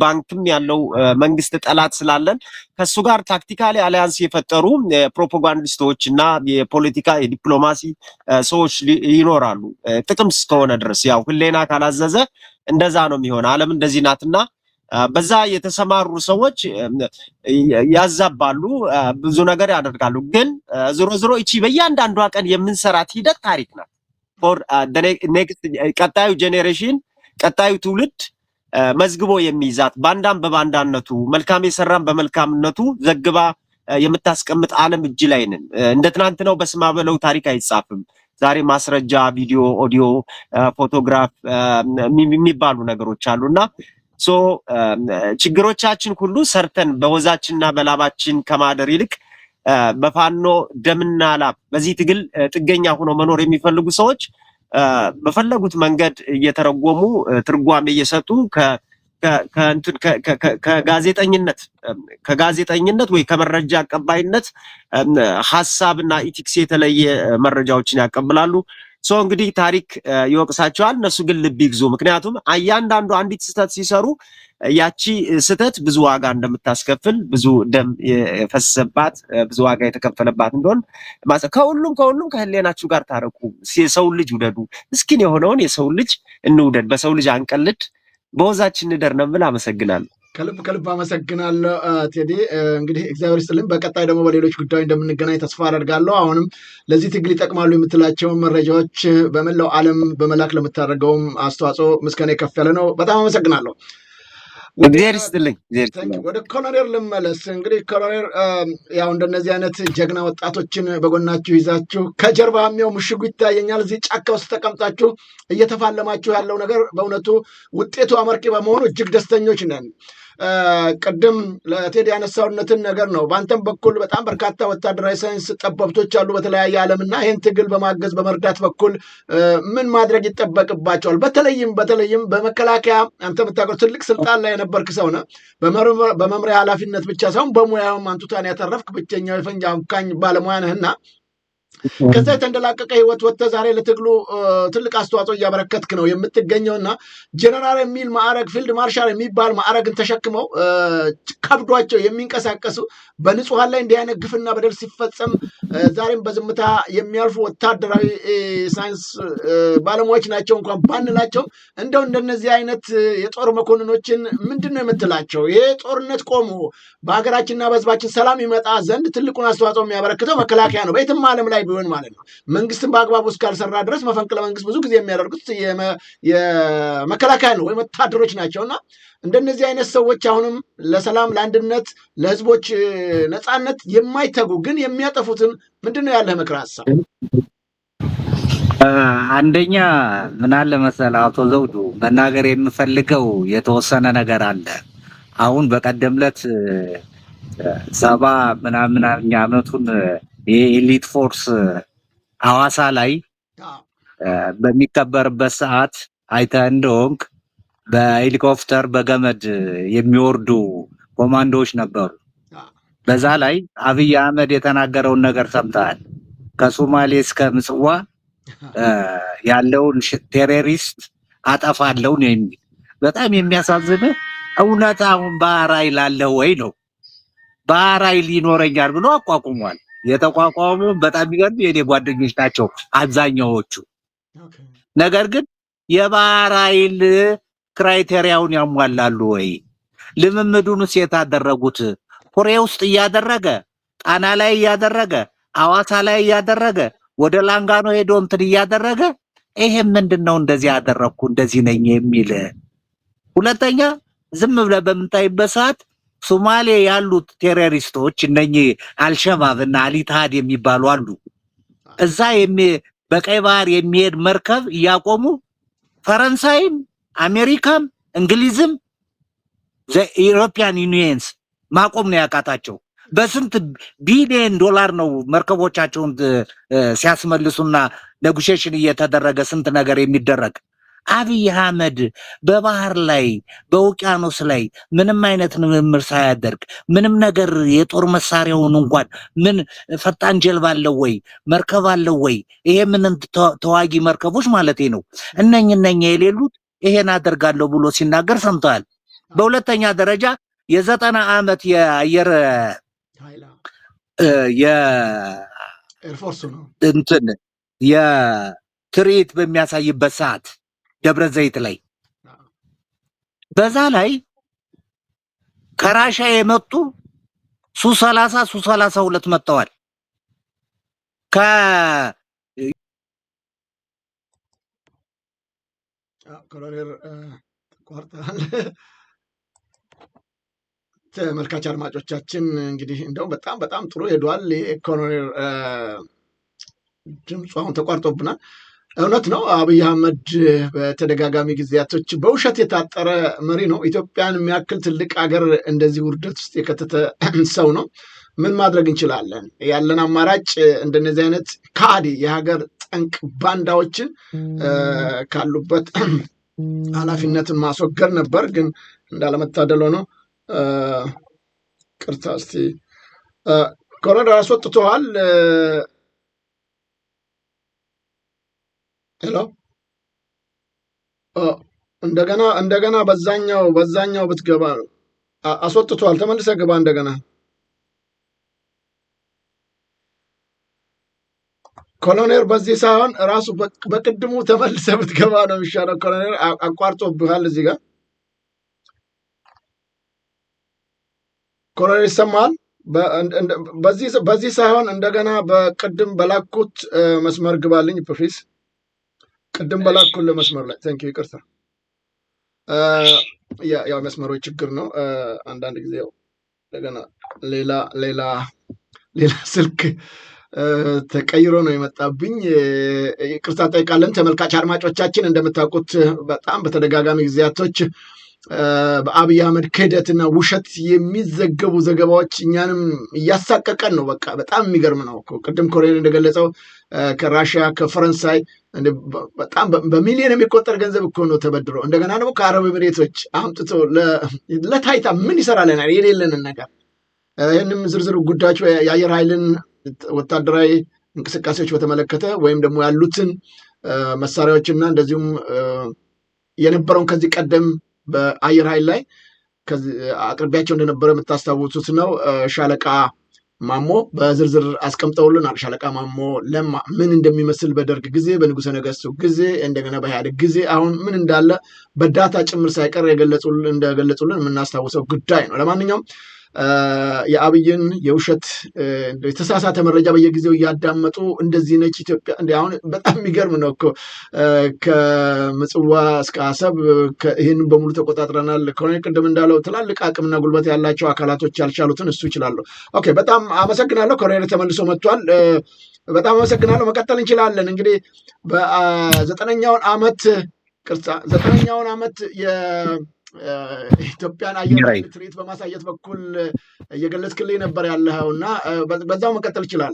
D: ባንክም ያለው መንግስት ጠላት ስላለን ከሱ ጋር ታክቲካሊ አሊያንስ የፈጠሩ ፕሮፓጋንዲስቶች እና የፖለቲካ የዲፕሎማሲ ሰዎች ይኖራሉ። ጥቅም እስከሆነ ድረስ ያው ህሌና ካላዘዘ እንደዛ ነው የሚሆነው። ዓለም እንደዚህ ናትና በዛ የተሰማሩ ሰዎች ያዛባሉ፣ ብዙ ነገር ያደርጋሉ። ግን ዞሮ እቺ በእያንዳንዷ ቀን የምንሰራት ሂደት ታሪክ ናት። ፎር ኔክስት ቀጣዩ ጄኔሬሽን ቀጣዩ ትውልድ መዝግቦ የሚይዛት ባንዳም በባንዳነቱ መልካም የሰራም በመልካምነቱ ዘግባ የምታስቀምጥ ዓለም እጅ ላይ ነን። እንደ ትናንት ነው በስማ በለው ታሪክ አይጻፍም። ዛሬ ማስረጃ፣ ቪዲዮ፣ ኦዲዮ፣ ፎቶግራፍ የሚባሉ ነገሮች አሉና ችግሮቻችን ሁሉ ሰርተን በወዛችንና በላባችን ከማደር ይልቅ በፋኖ ደምና ላብ በዚህ ትግል ጥገኛ ሆኖ መኖር የሚፈልጉ ሰዎች በፈለጉት መንገድ እየተረጎሙ ትርጓሜ እየሰጡ ከጋዜጠኝነት ወይ ከመረጃ አቀባይነት ሐሳብና ኢቲክስ የተለየ መረጃዎችን ያቀብላሉ። እንግዲህ ታሪክ ይወቅሳቸዋል። እነሱ ግን ልብ ይግዙ። ምክንያቱም እያንዳንዱ አንዲት ስህተት ሲሰሩ ያቺ ስህተት ብዙ ዋጋ እንደምታስከፍል፣ ብዙ ደም የፈሰሰባት፣ ብዙ ዋጋ የተከፈለባት እንደሆነ ከሁሉም ከህሊናችሁ ጋር ታረቁ። የሰው ልጅ ውደዱ። ምስኪን የሆነውን የሰው ልጅ እንውደድ። በሰው ልጅ አንቀልድ፣ በወዛችን እንደር ነው የምል። አመሰግናለሁ።
B: ከልብ አመሰግናለሁ ቴዲ። እንግዲህ እግዚአብሔር ይስጥልኝ። በቀጣይ ደግሞ በሌሎች ጉዳዮች እንደምንገናኝ ተስፋ አደርጋለሁ። አሁንም ለዚህ ትግል ይጠቅማሉ የምትላቸውን መረጃዎች በመላው ዓለም በመላክ ለምታደርገውም አስተዋጽኦ ምስጋና ከፍ ያለ ነው። በጣም አመሰግናለሁ።
D: እግዚአብሔር ይስጥልኝ።
B: ወደ ኮሎኔል ልመለስ። እንግዲህ ኮሎኔል ያው እንደነዚህ አይነት ጀግና ወጣቶችን በጎናችሁ ይዛችሁ ከጀርባ የሚያው ምሽጉ ይታየኛል። እዚህ ጫካ ውስጥ ተቀምጣችሁ እየተፋለማችሁ ያለው ነገር በእውነቱ ውጤቱ አመርቂ በመሆኑ እጅግ ደስተኞች ነን። ቅድም ለቴዲ ያነሳውነትን ነገር ነው። በአንተም በኩል በጣም በርካታ ወታደራዊ ሳይንስ ጠበብቶች አሉ በተለያየ ዓለምና ይህን ትግል በማገዝ በመርዳት በኩል ምን ማድረግ ይጠበቅባቸዋል? በተለይም በመከላከያ አንተ የምታውቀው ትልቅ ስልጣን ላይ የነበርክ ሰው ነህ። በመምሪያ ኃላፊነት ብቻ ሳይሆን በሙያውም አንቱታን ያተረፍክ ብቸኛው የፈንጂ አምካኝ ባለሙያ ነህና ከዛ የተንደላቀቀ ህይወት ወጥተህ ዛሬ ለትግሉ ትልቅ አስተዋጽኦ እያበረከትክ ነው የምትገኘውና ጀነራል የሚል ማዕረግ ፊልድ ማርሻል የሚባል ማዕረግን ተሸክመው ከብዷቸው የሚንቀሳቀሱ በንጹሐን ላይ እንዲህ አይነት ግፍና በደል ሲፈጸም ዛሬም በዝምታ የሚያልፉ ወታደራዊ ሳይንስ ባለሙያዎች ናቸው እንኳን ባንላቸው፣ እንደው እንደነዚህ አይነት የጦር መኮንኖችን ምንድን ነው የምትላቸው? ይሄ ጦርነት ቆሞ በሀገራችንና በህዝባችን ሰላም ይመጣ ዘንድ ትልቁን አስተዋጽኦ የሚያበረክተው መከላከያ ነው፣ በየትም ዓለም ላይ ቢሆን ማለት ነው። መንግስትን በአግባቡ እስካልሰራ ድረስ መፈንቅለ መንግስት ብዙ ጊዜ የሚያደርጉት የመከላከያ ነው ወይም ወታደሮች ናቸውና እንደነዚህ አይነት ሰዎች አሁንም ለሰላም፣ ለአንድነት፣ ለህዝቦች ነፃነት የማይተጉ ግን የሚያጠፉትን ምንድን ነው ያለህ ምክረ ሀሳብ?
C: አንደኛ ምን አለ መሰለህ አቶ ዘውዱ፣ መናገር የምፈልገው የተወሰነ ነገር አለ። አሁን በቀደምለት 70 ምናምን ዓመቱን የኤሊት ፎርስ ሐዋሳ ላይ በሚከበርበት ሰዓት አይተህ እንደሆንክ በሄሊኮፕተር በገመድ የሚወርዱ ኮማንዶዎች ነበሩ። በዛ ላይ አብይ አህመድ የተናገረውን ነገር ሰምተሃል። ከሶማሌ እስከ ምጽዋ ያለውን ቴሮሪስት አጠፋለሁ ነው የሚል። በጣም የሚያሳዝንህ እውነት አሁን ባህር ኃይል አለ ወይ ነው። ባህር ኃይል ይኖረኛል ብሎ አቋቁሟል። የተቋቋሙ በጣም የሚገርም የኔ ጓደኞች ናቸው አብዛኛዎቹ። ነገር ግን የባህር ኃይል ክራይቴሪያውን ያሟላሉ ወይ? ልምምዱንስ የታደረጉት ኩሬ ውስጥ እያደረገ ጣና ላይ እያደረገ ሐዋሳ ላይ እያደረገ ወደ ላንጋኖ ሄዶ እንትን እያደረገ ይሄ ምንድነው እንደዚህ ያደረኩ እንደዚህ ነኝ የሚል? ሁለተኛ ዝም ብለህ በምታይበት ሰዓት ሶማሌ ያሉት ቴሮሪስቶች እነኚህ አልሸባብ እና አሊታድ የሚባሉ አሉ። እዛ በቀይ ባህር የሚሄድ መርከብ እያቆሙ ፈረንሳይም አሜሪካም እንግሊዝም የዩሮፒያን ዩኒየንስ ማቆም ነው ያቃታቸው። በስንት ቢሊዮን ዶላር ነው መርከቦቻቸውን ሲያስመልሱና ኔጎሽዬሽን እየተደረገ ስንት ነገር የሚደረግ። አብይ አህመድ በባህር ላይ በውቅያኖስ ላይ ምንም አይነት ምርምር ሳያደርግ ምንም ነገር የጦር መሳሪያውን እንኳን ምን ፈጣን ጀልባ አለው ወይ መርከብ አለው ወይ? ይሄ ምን ተዋጊ መርከቦች ማለት ነው እነኝ የሌሉት ይሄን አደርጋለሁ ብሎ ሲናገር ሰምተዋል። በሁለተኛ ደረጃ የ90 ዓመት የአየር
B: ኤርፎርስ ነው
C: እንትን የትርኢት በሚያሳይበት ሰዓት ደብረ ዘይት ላይ በዛ ላይ ከራሻ የመጡ ሱ30 ሱ32 መጥተዋል።
B: ኮሎኔል ተቋርጠዋል። ተመልካች አድማጮቻችን እንግዲህ እንደውም በጣም ጥሩ ሄዷል። የኮሎኔል ድምፁ አሁን ተቋርጦብናል። እውነት ነው። አብይ አህመድ በተደጋጋሚ ጊዜያቶች በውሸት የታጠረ መሪ ነው። ኢትዮጵያን የሚያክል ትልቅ ሀገር እንደዚህ ውርደት ውስጥ የከተተ ሰው ነው። ምን ማድረግ እንችላለን? ያለን አማራጭ እንደነዚህ አይነት ካዲ የሀገር ጠንቅ ባንዳዎችን ካሉበት ኃላፊነትን ማስወገድ ነበር። ግን እንዳለመታደል ሆኖ ቅርታ እስቲ ኮሎኔል አስወጥተዋል። ሄሎ እንደገና በዛኛው ብትገባ ነው። አስወጥቷል። ተመልሰህ ግባ እንደገና። ኮሎኔል በዚህ ሳይሆን ራሱ በቅድሙ ተመልሰህ ብትገባ ነው የሚሻለው። ኮሎኔል አቋርጦብሃል እዚህ ጋር። ኮሎኔል ይሰማሃል? በዚህ ሳይሆን እንደገና በቅድም በላኩት መስመር ግባልኝ ፕሊዝ። ቅድም በላኩልህ መስመር ላይ ቴንክ ዩ። ይቅርታ ያው መስመሮች ችግር ነው። አንዳንድ ጊዜ ያው እንደገና ሌላ ስልክ ተቀይሮ ነው የመጣብኝ። ይቅርታ ጠይቃለን። ተመልካች አድማጮቻችን እንደምታውቁት በጣም በተደጋጋሚ ጊዜያቶች በአብይ አህመድ ክህደትና ውሸት የሚዘገቡ ዘገባዎች እኛንም እያሳቀቀን ነው። በቃ በጣም የሚገርም ነው። ቅድም ኮሎኔል እንደገለጸው ከራሽያ ከፈረንሳይ በጣም በሚሊዮን የሚቆጠር ገንዘብ እኮ ነው ተበድሮ እንደገና ደግሞ ከአረብ ኤሚሬቶች አምጥቶ ለታይታ ምን ይሰራልናል የሌለንን ነገር። ይህንም ዝርዝር ጉዳዮች የአየር ኃይልን ወታደራዊ እንቅስቃሴዎች በተመለከተ ወይም ደግሞ ያሉትን መሳሪያዎችና እንደዚሁም የነበረውን ከዚህ ቀደም በአየር ኃይል ላይ አቅርቢያቸው እንደነበረ የምታስታውሱት ነው። ሻለቃ ማሞ በዝርዝር አስቀምጠውልናል። ሻለቃ ማሞ ለማ ምን እንደሚመስል በደርግ ጊዜ፣ በንጉሠ ነገሥቱ ጊዜ፣ እንደገና በኢህአዴግ ጊዜ አሁን ምን እንዳለ በዳታ ጭምር ሳይቀር እንደገለጹልን የምናስታውሰው ጉዳይ ነው። ለማንኛውም የአብይን የውሸት የተሳሳተ መረጃ በየጊዜው እያዳመጡ እንደዚህ ነች ኢትዮጵያ። አሁን በጣም የሚገርም ነው እኮ ከምጽዋ እስከ አሰብ ይህንን በሙሉ ተቆጣጥረናል። ኮሎኔል ቅድም እንዳለው ትላልቅ አቅምና ጉልበት ያላቸው አካላቶች ያልቻሉትን እሱ ይችላለሁ። ኦኬ፣ በጣም አመሰግናለሁ። ኮሎኔል ተመልሶ መጥቷል። በጣም አመሰግናለሁ። መቀጠል እንችላለን። እንግዲህ በዘጠነኛውን ዓመት ኢትዮጵያን አየር ትርኢት በማሳየት በኩል እየገለጽክልኝ ነበር ያለኸው እና በዛው መቀጠል ይችላል።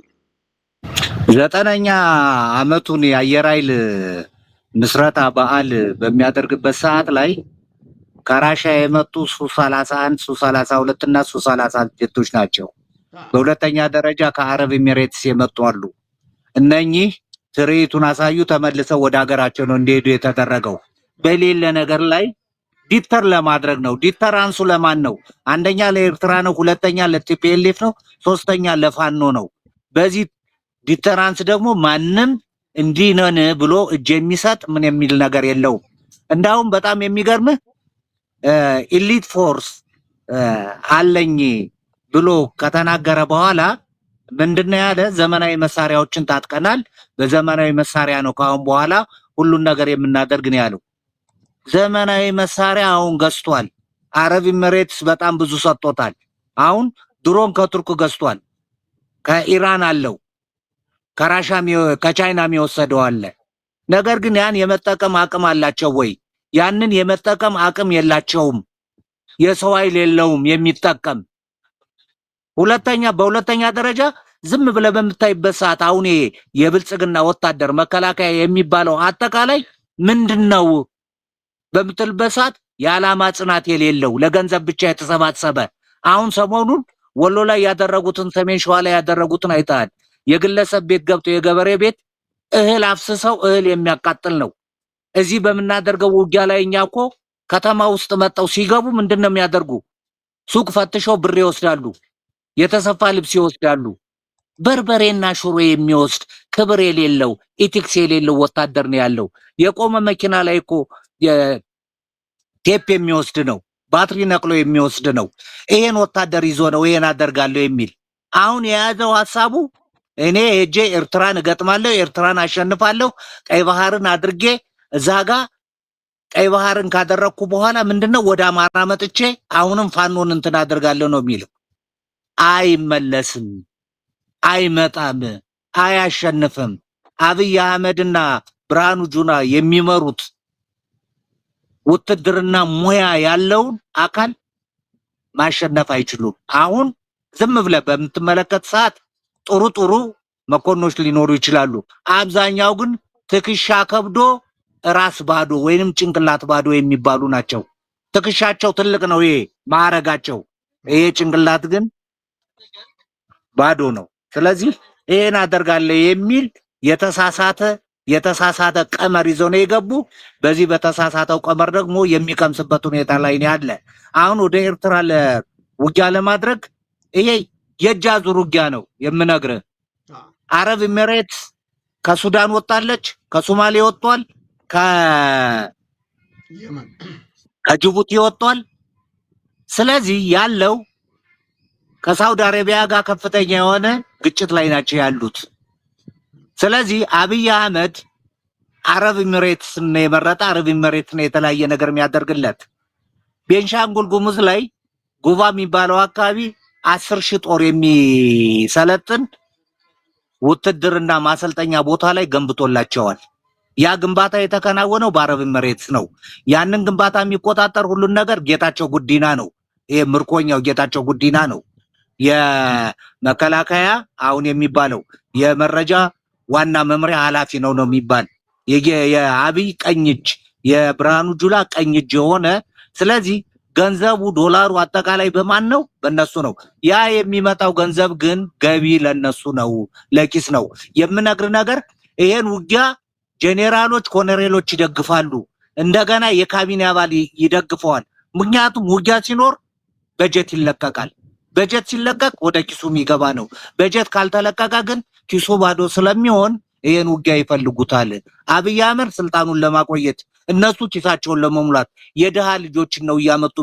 C: 9ኛ ዓመቱን የአየር ኃይል ምስረታ በዓል በሚያደርግበት ሰዓት ላይ ከራሽያ የመጡ ሱ-31 ሱ-32 እና ሱ-30 ጀቶች ናቸው። በሁለተኛ ደረጃ ከአረብ ኤሚሬትስ የመጡ አሉ። እነኚህ ትርኢቱን አሳዩ፣ ተመልሰው ወደ ሀገራቸው ነው እንዲሄዱ የተደረገው በሌለ ነገር ላይ ዲተር ለማድረግ ነው። ዲተራንሱ ለማን ነው? አንደኛ ለኤርትራ ነው፣ ሁለተኛ ለቲፒኤልኤፍ ነው፣ ሶስተኛ ለፋኖ ነው። በዚህ ዲተራንስ ደግሞ ማንም እንዲህ ነን ብሎ እጅ የሚሰጥ ምን የሚል ነገር የለውም። እንዳውም በጣም የሚገርምህ ኢሊት ፎርስ አለኝ ብሎ ከተናገረ በኋላ ምንድነው ያለ? ዘመናዊ መሳሪያዎችን ታጥቀናል፣ በዘመናዊ መሳሪያ ነው ካሁን በኋላ ሁሉን ነገር የምናደርግ ነው ያለው። ዘመናዊ መሳሪያ አሁን ገዝቷል። አረብ ኤሚሬትስ በጣም ብዙ ሰጥቶታል። አሁን ድሮን ከቱርክ ገዝቷል፣ ከኢራን አለው፣ ከቻይና የሚወሰደው አለ። ነገር ግን ያን የመጠቀም አቅም አላቸው ወይ? ያንን የመጠቀም አቅም የላቸውም። የሰው ኃይል የለውም የሚጠቀም። በሁለተኛ ደረጃ ዝም ብለህ በምታይበት ሰዓት አሁን የብልጽግና ወታደር መከላከያ የሚባለው አጠቃላይ ምንድነው በምትልበት ሰዓት የዓላማ ጽናት የሌለው ለገንዘብ ብቻ የተሰባሰበ። አሁን ሰሞኑን ወሎ ላይ ያደረጉትን፣ ሰሜን ሸዋ ላይ ያደረጉትን አይተሃል። የግለሰብ ቤት ገብቶ የገበሬ ቤት እህል አፍስሰው እህል የሚያቃጥል ነው። እዚህ በምናደርገው ውጊያ ላይ እኛ እኮ ከተማ ውስጥ መጣው ሲገቡ ምንድነው የሚያደርጉ? ሱቅ ፈትሸው ብር ይወስዳሉ፣ የተሰፋ ልብስ ይወስዳሉ። በርበሬና ሽሮ የሚወስድ ክብር የሌለው ኢቲክስ የሌለው ወታደር ነው ያለው። የቆመ መኪና ላይ እኮ ቴፕ የሚወስድ ነው፣ ባትሪ ነቅሎ የሚወስድ ነው። ይሄን ወታደር ይዞ ነው ይሄን አደርጋለሁ የሚል። አሁን የያዘው ሐሳቡ እኔ ሄጄ ኤርትራን እገጥማለሁ፣ ኤርትራን አሸንፋለሁ፣ ቀይ ባህርን አድርጌ እዛ ጋ ቀይ ባህርን ካደረግኩ በኋላ ምንድነው ወደ አማራ መጥቼ አሁንም ፋኖን እንትን አደርጋለሁ ነው የሚለው። አይመለስም፣ አይመጣም፣ አያሸንፍም። አብይ አህመድና ብርሃኑ ጁላ የሚመሩት ውትድርና ሙያ ያለውን አካል ማሸነፍ አይችሉም። አሁን ዝም ብለህ በምትመለከት ሰዓት ጥሩ መኮንኖች ሊኖሩ ይችላሉ። አብዛኛው ግን ትከሻ ከብዶ ራስ ባዶ ወይንም ጭንቅላት ባዶ የሚባሉ ናቸው። ትከሻቸው ትልቅ ነው፣ ይሄ ማዕረጋቸው፣ ይሄ ጭንቅላት ግን ባዶ ነው። ስለዚህ ይሄን አደርጋለሁ የሚል የተሳሳተ የተሳሳተ ቀመር ይዘው ነው የገቡ። በዚህ በተሳሳተው ቀመር ደግሞ የሚቀምስበት ሁኔታ ላይ ነው ያለ። አሁን ወደ ኤርትራ ለውጊያ ለማድረግ ይሄ የእጅ አዙር ውጊያ ነው የምነግርህ። አረብ ኤሚሬት ከሱዳን ወጣለች፣ ከሶማሌ ወጥቷል፣ ከጅቡቲ ወጥቷል። ስለዚህ ያለው ከሳውዲ አረቢያ ጋር ከፍተኛ የሆነ ግጭት ላይ ናቸው ያሉት። ስለዚህ አብይ አህመድ አረብ ኤሚሬትስ ነው የመረጠ። አረብ ኤሚሬት ነው የተለያየ ነገር የሚያደርግለት። ቤንሻንጉል ጉሙዝ ላይ ጉባ የሚባለው አካባቢ 10,000 ጦር የሚሰለጥን ውትድርና ማሰልጠኛ ቦታ ላይ ገንብቶላቸዋል። ያ ግንባታ የተከናወነው በአረብ ኤሚሬትስ ነው። ያንን ግንባታ የሚቆጣጠር ሁሉን ነገር ጌታቸው ጉዲና ነው። ይሄ ምርኮኛው ጌታቸው ጉዲና ነው። የመከላከያ አሁን የሚባለው የመረጃ ዋና መምሪያ ኃላፊ ነው የሚባል የአብይ ቀኝ እጅ፣ የብርሃኑ ጁላ ቀኝ እጅ የሆነ። ስለዚህ ገንዘቡ ዶላሩ አጠቃላይ በማን ነው? በእነሱ ነው። ያ የሚመጣው ገንዘብ ግን ገቢ ለነሱ ነው፣ ለኪስ ነው። የምነግር ነገር ይሄን ውጊያ ጄኔራሎች፣ ኮሎኔሎች ይደግፋሉ። እንደገና የካቢኔ አባል ይደግፈዋል። ምክንያቱም ውጊያ ሲኖር በጀት ይለቀቃል። በጀት ሲለቀቅ ወደ ኪሱ የሚገባ ነው። በጀት ካልተለቀቀ ግን ኪሱ ባዶ ስለሚሆን ይሄን ውጊያ ይፈልጉታል። አብይ አህመድ ስልጣኑን ለማቆየት እነሱ ኪሳቸውን ለመሙላት የደሃ ልጆችን ነው እያመጡ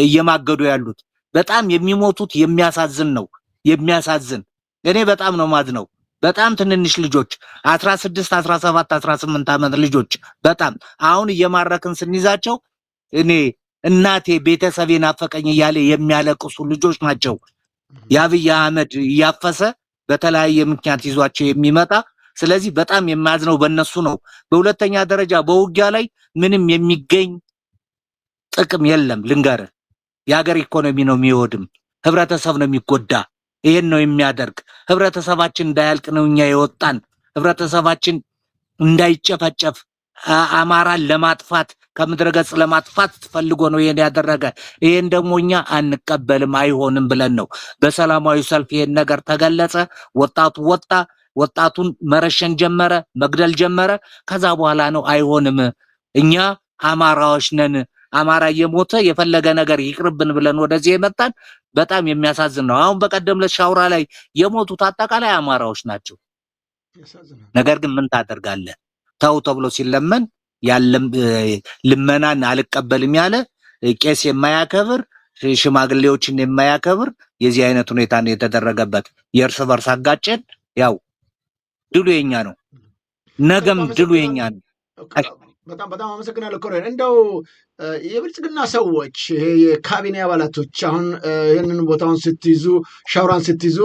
C: እየማገዱ ያሉት። በጣም የሚሞቱት የሚያሳዝን ነው፣ የሚያሳዝን። እኔ በጣም ነው ማዝነው። በጣም ትንንሽ ልጆች 16፣ 17፣ 18 ዓመት ልጆች በጣም አሁን እየማረክን ስንይዛቸው እኔ እናቴ ቤተሰቤ ናፈቀኝ እያለ የሚያለቅሱ ልጆች ናቸው። የአብይ አህመድ እያፈሰ በተለያየ ምክንያት ይዟቸው የሚመጣ። ስለዚህ በጣም የማዝነው በእነሱ ነው። በሁለተኛ ደረጃ በውጊያ ላይ ምንም የሚገኝ ጥቅም የለም። ልንገርህ፣ የሀገር ኢኮኖሚ ነው የሚወድም፣ ህብረተሰብ ነው የሚጎዳ። ይሄን ነው የሚያደርግ። ህብረተሰባችን እንዳያልቅ ነው እኛ የወጣን። ህብረተሰባችን እንዳይጨፈጨፍ አማራን ለማጥፋት ከምድረ ገጽ ለማጥፋት ፈልጎ ነው ይሄን ያደረገ። ይሄን ደግሞ እኛ አንቀበልም፣ አይሆንም ብለን ነው በሰላማዊ ሰልፍ ይሄን ነገር ተገለጸ። ወጣቱ ወጣ፣ ወጣቱን መረሸን ጀመረ፣ መግደል ጀመረ። ከዛ በኋላ ነው አይሆንም፣ እኛ አማራዎች ነን፣ አማራ እየሞተ የፈለገ ነገር ይቅርብን ብለን ወደዚህ የመጣን። በጣም የሚያሳዝን ነው። አሁን በቀደም ለሻውራ ላይ የሞቱት አጠቃላይ አማራዎች ናቸው። ነገር ግን ምን ታደርጋለህ? ተው ተብሎ ሲለመን ያለም ልመናን አልቀበልም ያለ ቄስ የማያከብር ሽማግሌዎችን የማያከብር የዚህ አይነት ሁኔታ ነው የተደረገበት። የእርስ በርስ አጋጨን። ያው ድሉ የኛ ነው፣ ነገም ድሉ የኛ ነው።
B: በጣም በጣም አመሰግናለሁ ኮሎኔል። እንደው የብልጽግና ሰዎች ይሄ የካቢኔ አባላቶች አሁን ይህንን ቦታውን ስትይዙ ሻውራን ስትይዙ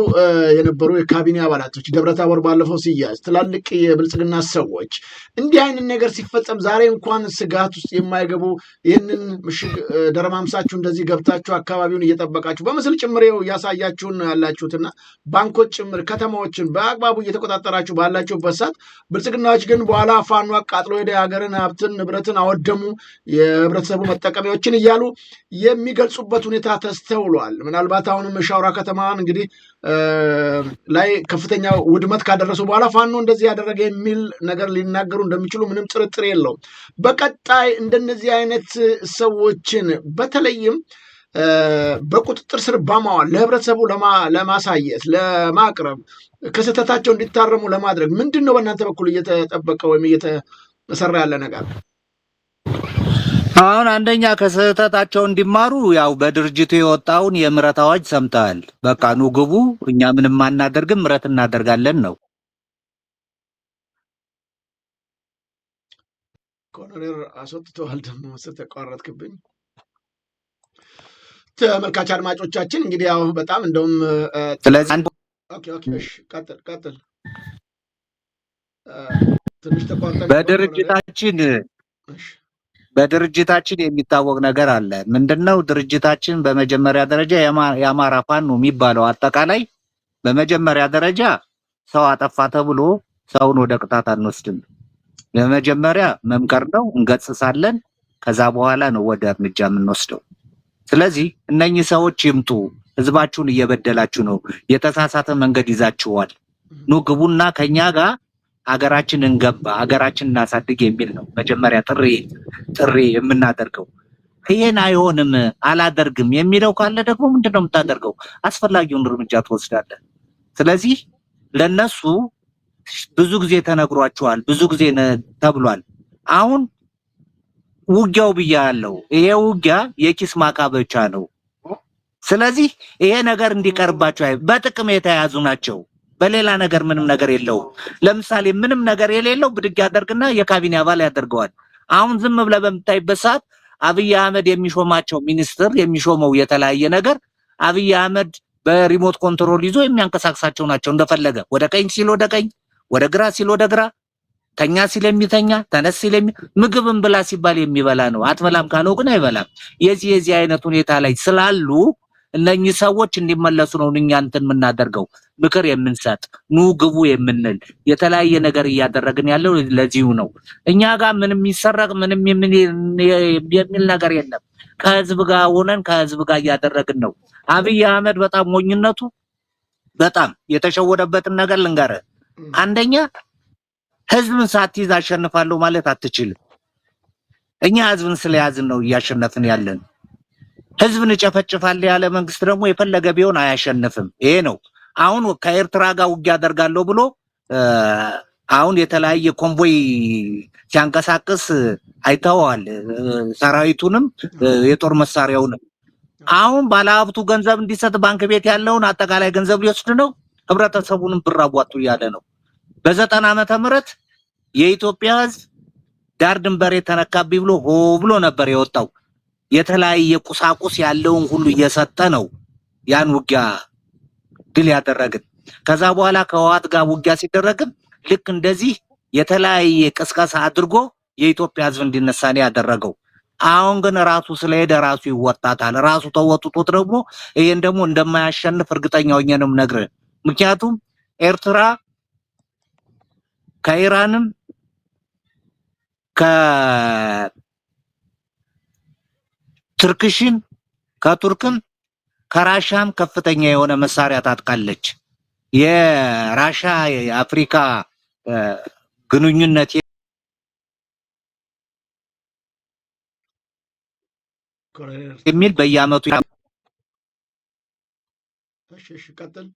B: የነበሩ የካቢኔ አባላቶች ደብረታቦር ባለፈው ሲያዝ ትላልቅ የብልጽግና ሰዎች እንዲህ አይነት ነገር ሲፈጸም ዛሬ እንኳን ስጋት ውስጥ የማይገቡ ይህንን ምሽግ ደረማምሳችሁ እንደዚህ ገብታችሁ አካባቢውን እየጠበቃችሁ በምስል ጭምሬው እያሳያችሁን ነው ያላችሁትና ባንኮች ጭምር ከተማዎችን በአግባቡ እየተቆጣጠራችሁ ባላችሁበት ሰዓት ብልጽግናዎች ግን በኋላ ፋኖ አቃጥሎ ሄደ የሀገርን ሀብትን ንብረትን አወደሙ የህብረተሰቡ መጠቀሚያዎችን እያሉ የሚገልጹበት ሁኔታ ተስተውሏል። ምናልባት አሁንም ሻውራ ከተማን እንግዲህ ላይ ከፍተኛ ውድመት ካደረሱ በኋላ ፋኖ እንደዚህ ያደረገ የሚል ነገር ሊናገሩ እንደሚችሉ ምንም ጥርጥር የለውም። በቀጣይ እንደነዚህ አይነት ሰዎችን በተለይም በቁጥጥር ስር በማዋል ለህብረተሰቡ ለማሳየት ለማቅረብ ከስህተታቸው እንዲታረሙ ለማድረግ ምንድን ነው በእናንተ በኩል እየተጠበቀ ወይም እየተሰራ ያለ ነገር?
C: አሁን አንደኛ ከስህተታቸው እንዲማሩ ያው በድርጅቱ የወጣውን የምህረት አዋጅ ሰምተሃል። በቃ ኑ ግቡ፣ እኛ ምንም አናደርግም፣ ምህረት እናደርጋለን ነው።
B: ኮሎኔል አስወጥተዋል። ደግሞ ተቋረጥክብኝ። ተመልካች አድማጮቻችን እንግዲህ ያው በጣም እንደውም
C: ስለዚህ
B: ቀጥል ትንሽ ተቋርጠን
C: በድርጅታችን የሚታወቅ ነገር አለ። ምንድነው? ድርጅታችን በመጀመሪያ ደረጃ የአማራ ፋኖ የሚባለው አጠቃላይ በመጀመሪያ ደረጃ ሰው አጠፋ ተብሎ ሰውን ወደ ቅጣት አንወስድም። በመጀመሪያ መምከር ነው፣ እንገጽሳለን። ከዛ በኋላ ነው ወደ እርምጃ የምንወስደው። ስለዚህ እነኚህ ሰዎች ይምጡ። ህዝባችሁን እየበደላችሁ ነው፣ የተሳሳተ መንገድ ይዛችኋል። ኑ ግቡና ከኛ ጋር ሀገራችንን እንገባ፣ ሀገራችንን እናሳድግ የሚል ነው መጀመሪያ ጥሪ የምናደርገው። ይሄን አይሆንም አላደርግም የሚለው ካለ ደግሞ ምንድነው የምታደርገው? አስፈላጊውን እርምጃ ትወስዳለህ። ስለዚህ ለነሱ ብዙ ጊዜ ተነግሯቸዋል፣ ብዙ ጊዜ ተብሏል። አሁን ውጊያው ብያለሁ። ይሄ ውጊያ የኪስ ማካበቻ ነው። ስለዚህ ይሄ ነገር እንዲቀርባቸው በጥቅም የተያዙ ናቸው። በሌላ ነገር ምንም ነገር የለውም። ለምሳሌ ምንም ነገር የሌለው ብድግ ያደርግና የካቢኔ አባል ያደርገዋል። አሁን ዝም ብለህ በምታይበት ሰዓት አብይ አህመድ የሚሾማቸው ሚኒስትር የሚሾመው የተለያየ ነገር አብይ አህመድ በሪሞት ኮንትሮል ይዞ የሚያንቀሳቅሳቸው ናቸው። እንደፈለገ ወደ ቀኝ ሲል ወደ ቀኝ፣ ወደ ግራ ሲል ወደ ግራ፣ ተኛ ሲል የሚተኛ፣ ተነስ ሲል ምግብን ብላ ሲባል የሚበላ ነው። አትበላም ካለው ግን አይበላም። የዚህ አይነት ሁኔታ ላይ ስላሉ እነኚህ ሰዎች እንዲመለሱ ነው እኛ እንትን የምናደርገው፣ ምክር የምንሰጥ፣ ኑ ግቡ የምንል የተለያየ ነገር እያደረግን ያለው ለዚሁ ነው። እኛ ጋር ምንም የሚሰረቅ ምንም የሚል ነገር የለም። ከህዝብ ጋር ሆነን ከህዝብ ጋር እያደረግን ነው። አብይ አህመድ በጣም ሞኝነቱ በጣም የተሸወደበትን ነገር ልንገርህ። አንደኛ ህዝብን ሳትይዝ አሸንፋለሁ ማለት አትችልም። እኛ ህዝብን ስለያዝን ነው እያሸነፍን ያለን። ህዝብን እጨፈጭፋለሁ ያለ መንግስት ደግሞ የፈለገ ቢሆን አያሸንፍም። ይሄ ነው። አሁን ከኤርትራ ጋር ውጊያ አደርጋለሁ ብሎ አሁን የተለያየ ኮንቮይ ሲያንቀሳቅስ አይተዋል። ሰራዊቱንም የጦር መሳሪያውንም አሁን ባለሀብቱ ገንዘብ እንዲሰጥ ባንክ ቤት ያለውን አጠቃላይ ገንዘብ ሊወስድ ነው። ህብረተሰቡንም ብር አዋጡ እያለ ነው። በ90 ዓመተ ምህረት የኢትዮጵያ ህዝብ ዳር ድንበር ተነካብኝ ብሎ ሆ ብሎ ነበር የወጣው። የተለያየ ቁሳቁስ ያለውን ሁሉ እየሰጠ ነው ያን ውጊያ ድል ያደረግን። ከዛ በኋላ ከህወሓት ጋር ውጊያ ሲደረግም ልክ እንደዚህ የተለያየ ቅስቀሳ አድርጎ የኢትዮጵያ ህዝብ እንዲነሳኔ ያደረገው። አሁን ግን ራሱ ስለሄደ ራሱ ይወጣታል። ራሱ ተወጥቶት ደግሞ ይሄን ደግሞ እንደማያሸንፍ እርግጠኛ ሆኜ ነው የምነግርህ። ምክንያቱም ኤርትራ ከኢራንም ከቱርክሽን ከቱርክም ከራሻም ከፍተኛ የሆነ መሳሪያ ታጥቃለች። የራሻ የአፍሪካ ግንኙነት የሚል በየአመቱ
B: ቀጥል።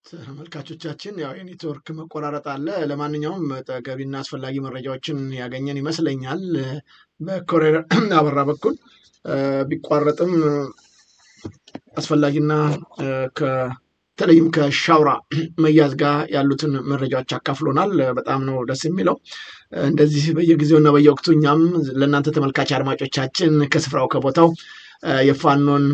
B: ተመልካቾቻችን ያው የኔትወርክ መቆራረጥ አለ። ለማንኛውም ተገቢና አስፈላጊ መረጃዎችን ያገኘን ይመስለኛል። በኮሪደር አበራ በኩል ቢቋረጥም አስፈላጊና ከተለይም ከሻውራ መያዝ ጋር ያሉትን መረጃዎች አካፍሎናል። በጣም ነው ደስ የሚለው። እንደዚህ በየጊዜውና በየወቅቱ እኛም ለእናንተ ተመልካች አድማጮቻችን ከስፍራው ከቦታው የፋኖን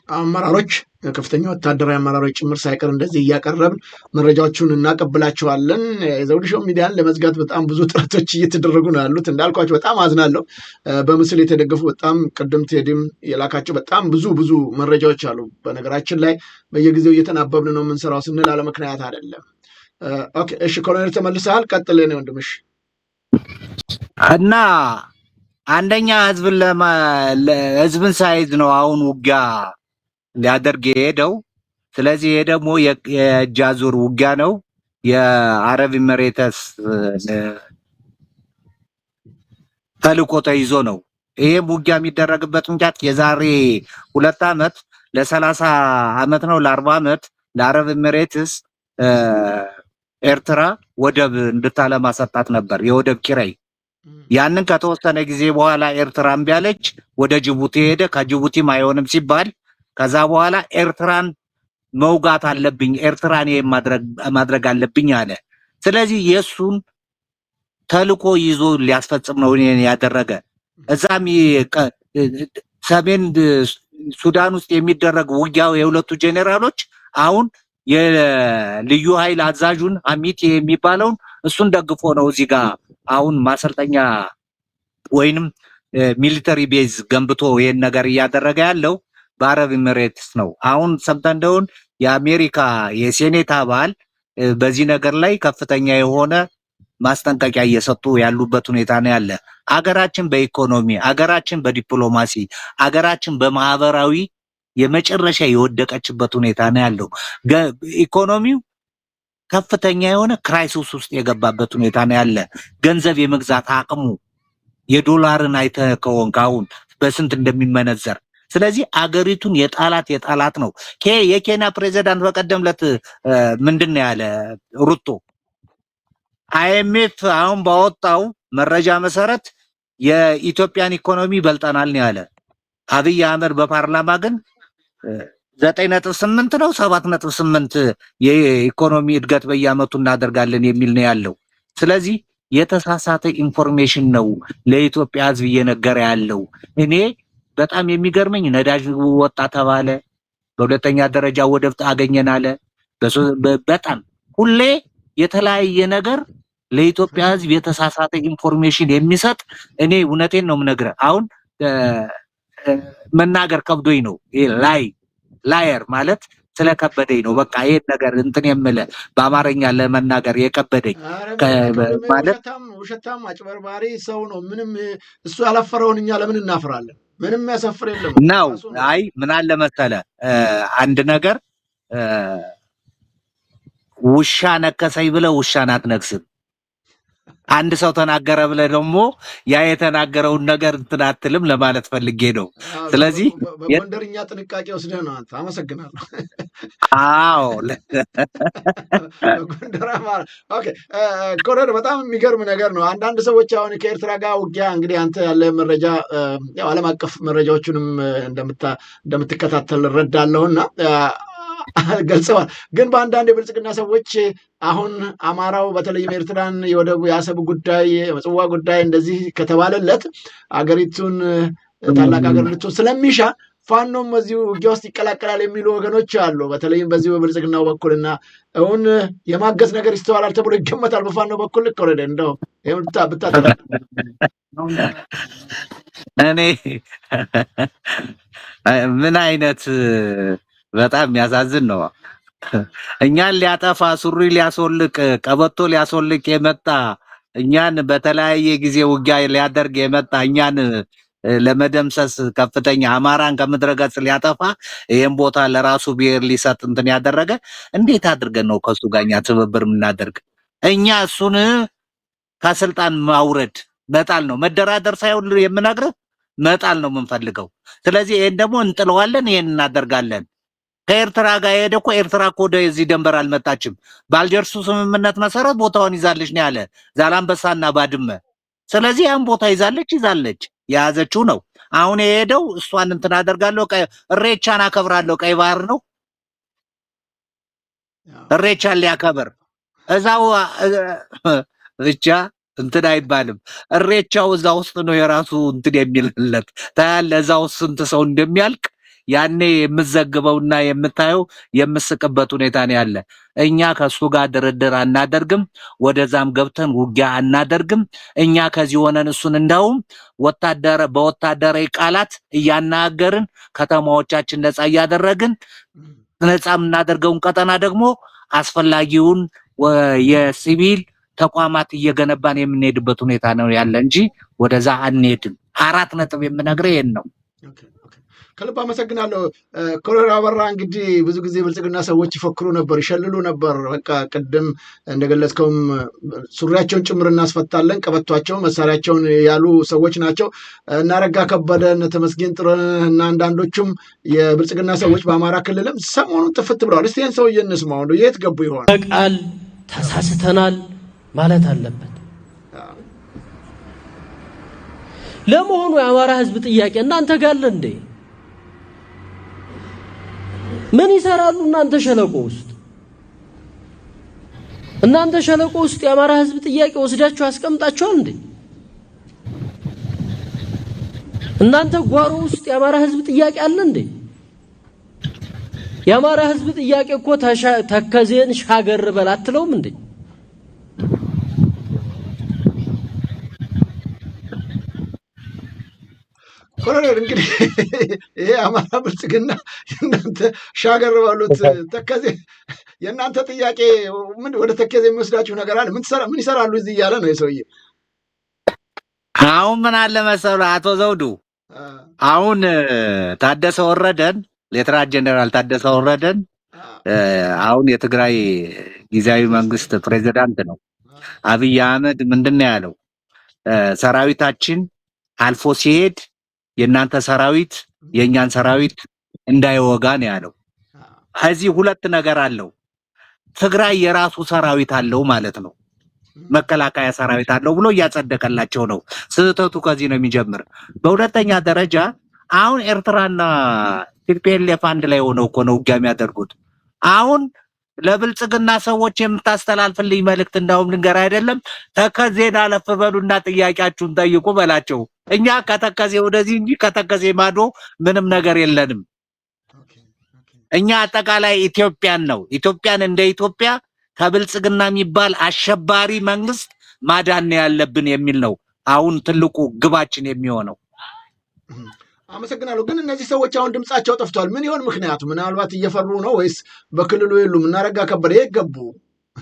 B: አመራሮች ከፍተኛ ወታደራዊ አመራሮች ጭምር ሳይቀር እንደዚህ እያቀረብን መረጃዎቹን እናቀብላቸዋለን። የዘውዱ ሾው ሚዲያን ለመዝጋት በጣም ብዙ ጥረቶች እየተደረጉ ነው ያሉት። እንዳልኳቸው በጣም አዝናለሁ። በምስል የተደገፉ በጣም ቅድም ቴዲም የላካቸው በጣም ብዙ መረጃዎች አሉ። በነገራችን ላይ በየጊዜው እየተናበብን ነው የምንሰራው ስንል አለ ምክንያት አይደለም። ኦኬ እሺ፣ ኮሎኔል ተመልሰሃል። ቀጥል ነው ወንድምሽ።
C: እና አንደኛ ህዝብን ሳይዝ ነው አሁን ውጊያ ሊያደርግ የሄደው። ስለዚህ ይሄ ደግሞ የእጅ አዙር ውጊያ ነው። የአረብ ኤሚሬትስ ተልዕኮ ተይዞ ነው። ይሄም ውጊያ የሚደረግበት ምክንያት የዛሬ 2 ዓመት ለ30 ዓመት ነው ለ40 ዓመት ለአረብ ኤሚሬትስ ኤርትራ ወደብ እንድታለማ ሰጣት ነበር፣ የወደብ ኪራይ። ያንን ከተወሰነ ጊዜ በኋላ ኤርትራ እምቢ አለች፣ ወደ ጅቡቲ ሄደ። ከጅቡቲም አይሆንም ሲባል ከዛ በኋላ ኤርትራን መውጋት አለብኝ፣ ኤርትራን ማድረግ አለብኝ አለ። ስለዚህ የሱን ተልዕኮ ይዞ ሊያስፈጽም ነው ያደረገ። እዛም ሰሜን ሱዳን ውስጥ የሚደረግ ውጊያው የሁለቱ ጄኔራሎች አሁን የልዩ ኃይል አዛዡን አሚት የሚባለውን እሱን ደግፎ ነው እዚህ ጋር አሁን ማሰልጠኛ ወይንም ሚሊተሪ ቤዝ ገንብቶ ይሄን ነገር እያደረገ ያለው በአረብ ኤሚሬትስ ነው። አሁን ሰምተን እንደሆነ የአሜሪካ የሴኔት አባል በዚህ ነገር ላይ ከፍተኛ የሆነ ማስጠንቀቂያ እየሰጡ ያሉበት ሁኔታ ነው ያለ። አገራችን በኢኮኖሚ፣ አገራችን በዲፕሎማሲ፣ አገራችን በማህበራዊ የመጨረሻ የወደቀችበት ሁኔታ ነው ያለው። ኢኮኖሚው ከፍተኛ የሆነ ክራይሲስ ውስጥ የገባበት ሁኔታ ነው ያለ። ገንዘብ የመግዛት አቅሙ የዶላርን አይተህ ከሆንክ አሁን በስንት እንደሚመነዘር። ስለዚህ አገሪቱን የጣላት ነው። የኬንያ ፕሬዚዳንት በቀደም ዕለት ምንድን ነው ያለ ሩቶ አይኤምኤፍ አሁን ባወጣው መረጃ መሰረት የኢትዮጵያን ኢኮኖሚ በልጠናል ነው ያለ። አብይ አህመድ በፓርላማ ግን 9.8 ነው 7.8 የኢኮኖሚ እድገት በየአመቱ እናደርጋለን የሚል ነው ያለው። ስለዚህ የተሳሳተ ኢንፎርሜሽን ነው ለኢትዮጵያ ሕዝብ እየነገረ ያለው። እኔ በጣም የሚገርመኝ ነዳጅ ወጣ ተባለ፣ በሁለተኛ ደረጃ ወደብ አገኘን አለ። በጣም ሁሌ የተለያየ ነገር ለኢትዮጵያ ሕዝብ የተሳሳተ ኢንፎርሜሽን የሚሰጥ እኔ እውነቴን ነው የምነግርህ። አሁን መናገር ከብዶኝ ነው ላየር ማለት ስለከበደኝ ነው። በቃ ይሄን ነገር እንትን የምልህ በአማርኛ ለመናገር የከበደኝ ማለት
B: ውሸታም አጭበርባሪ ሰው ነው። ምንም እሱ ያላፈረውን እኛ ለምን እናፍራለን? ምንም ያሳፍር የለም
C: ነው። አይ ምን አለ መሰለህ አንድ ነገር ውሻ ነከሰኝ ብለህ ውሻን አትነክስም። አንድ ሰው ተናገረ ብለህ ደግሞ ያ የተናገረውን ነገር እንትን አትልም ለማለት ፈልጌ ነው። ስለዚህ
B: በጎንደርኛ ጥንቃቄ ወስደህ ነው አንተ። አመሰግናለሁ።
C: አዎ
B: ጎንደር አማራ። ኦኬ ኮሎኔል፣ በጣም የሚገርም ነገር ነው። አንዳንድ ሰዎች አሁን ከኤርትራ ጋር ውጊያ እንግዲህ አንተ ያለ መረጃ ያው ዓለም አቀፍ መረጃዎቹንም እንደምትከታተል እረዳለሁና ገልጸዋል። ግን በአንዳንድ የብልጽግና ሰዎች አሁን አማራው በተለይም ኤርትራን የወደቡ የአሰብ ጉዳይ የምጽዋ ጉዳይ እንደዚህ ከተባለለት አገሪቱን ታላቅ ሀገር ልትሆን ስለሚሻ ፋኖም በዚሁ ውጊያ ውስጥ ይቀላቀላል የሚሉ ወገኖች አሉ። በተለይም በዚሁ በብልጽግናው በኩልና እውን የማገዝ ነገር ይስተዋላል ተብሎ ይገመታል። በፋኖ በኩል ልክ ወረደ እንደው ብታጠቃ
C: እኔ ምን አይነት በጣም የሚያሳዝን ነው። እኛን ሊያጠፋ ሱሪ ሊያስወልቅ ቀበቶ ሊያስወልቅ የመጣ እኛን በተለያየ ጊዜ ውጊያ ሊያደርግ የመጣ እኛን ለመደምሰስ ከፍተኛ አማራን ከምድረገጽ ሊያጠፋ ይሄን ቦታ ለራሱ ብሔር ሊሰጥ እንትን ያደረገ እንዴት አድርገን ነው ከሱ ጋር እኛ ትብብር የምናደርግ? እኛ እሱን ከስልጣን ማውረድ መጣል ነው፣ መደራደር ሳይሆን የምነግርህ መጣል ነው የምንፈልገው። ስለዚህ ይሄን ደግሞ እንጥለዋለን፣ ይሄን እናደርጋለን። ከኤርትራ ጋር ሄደ እኮ ኤርትራ እኮ ወደዚህ ደንበር አልመጣችም። ባልደርሱ ስምምነት መሰረት ቦታውን ይዛለች ነው ያለ ዛላምበሳና ባድመ። ስለዚህ ያን ቦታ ይዛለች የያዘችው ነው። አሁን የሄደው እሷን እንትን አደርጋለሁ፣ እሬቻን አከብራለሁ። ቀይ ባህር ነው እሬቻን ሊያከብር እዛው ብቻ እንትን አይባልም። እሬቻው እዛ ውስጥ ነው የራሱ እንትን የሚልለት ታያለህ። እዛ ውስጥ ስንት ሰው እንደሚያልቅ ያኔ የምዘግበውና የምታየው የምስቅበት ሁኔታ ነው ያለ። እኛ ከሱ ጋር ድርድር አናደርግም፣ ወደዛም ገብተን ውጊያ አናደርግም። እኛ ከዚህ ሆነን እሱን እንዳውም በወታደራዊ ቃላት እያናገርን ከተማዎቻችን ነፃ እያደረግን ነፃ የምናደርገውን ቀጠና ደግሞ አስፈላጊውን የሲቪል ተቋማት እየገነባን የምንሄድበት ሁኔታ ነው ያለ እንጂ ወደዛ አንሄድም። 4 ነጥብ የምነግርህ ይሄን ነው።
B: ከልብ አመሰግናለሁ ኮሎኔል አበራ። እንግዲህ ብዙ ጊዜ ብልጽግና ሰዎች ይፎክሩ ነበር፣ ይሸልሉ ነበር። በቃ ቅድም እንደገለጽከውም ሱሪያቸውን ጭምር እናስፈታለን፣ ቀበቷቸውን መሳሪያቸውን ያሉ ሰዎች ናቸው። እናረጋ ከበደ፣ ተመስገን ጥሩነህ እና አንዳንዶቹም የብልጽግና ሰዎች በአማራ ክልልም ሰሞኑን ጥፍት ብለዋል። እስቲ ይህን ሰውዬ እንስማው። የት ገቡ ይሆን?
E: በቃል ተሳስተናል ማለት አለበት። ለመሆኑ የአማራ ህዝብ ጥያቄ እናንተ ጋር አለ እንዴ? ምን ይሰራሉ እናንተ ሸለቆ ውስጥ? እናንተ ሸለቆ ውስጥ የአማራ ህዝብ ጥያቄ ወስዳችሁ አስቀምጣችኋል እንዴ? እናንተ ጓሮ ውስጥ የአማራ ህዝብ ጥያቄ አለ እንዴ? የአማራ ህዝብ ጥያቄ እኮ ተከዜን ሻገር በል አትለውም እንዴ?
B: ኮሎኔል እንግዲህ ይሄ አማራ ብልጽግና እናንተ ሻገር ባሉት ተከዜ የእናንተ ጥያቄ ምን ወደ ተከዜ የሚወስዳችሁ ነገር አለ? ምን ይሰራሉ እዚህ እያለ ነው የሰውዬ።
C: አሁን ምን አለ መሰለህ አቶ ዘውዱ፣ አሁን ታደሰ ወረደን ሌተናንት ጀነራል ታደሰ ወረደን አሁን የትግራይ ጊዜያዊ መንግስት ፕሬዝዳንት ነው። አብይ አህመድ ምንድነው ያለው? ሰራዊታችን አልፎ ሲሄድ የናንተ ሰራዊት የኛን ሰራዊት እንዳይወጋ ነው ያለው። ከዚህ ሁለት ነገር አለው። ትግራይ የራሱ ሰራዊት አለው ማለት ነው። መከላከያ ሰራዊት አለው ብሎ እያጸደቀላቸው ነው። ስህተቱ ከዚህ ነው የሚጀምር። በሁለተኛ ደረጃ አሁን ኤርትራና ቲፒኤልኤፍ አንድ ላይ ሆነው እኮ ነው ውጊያ የሚያደርጉት። አሁን ለብልጽግና ሰዎች የምታስተላልፍልኝ መልእክት እንዳውም ልንገር አይደለም፣ ተከዜን አለፍ በሉና ጥያቄያችሁን ጠይቁ በላቸው። እኛ ከተከዜ ወደዚህ እንጂ ከተከዜ ማዶ ምንም ነገር የለንም። እኛ አጠቃላይ ኢትዮጵያን ነው ኢትዮጵያን እንደ ኢትዮጵያ ከብልጽግና የሚባል አሸባሪ መንግስት ማዳን ያለብን የሚል ነው አሁን ትልቁ ግባችን የሚሆነው።
B: አመሰግናለሁ። ግን እነዚህ ሰዎች አሁን ድምጻቸው ጠፍቷል። ምን ይሆን ምክንያቱ? ምናልባት እየፈሩ ነው ወይስ በክልሉ የሉም? እናረጋ ከበደ የገቡ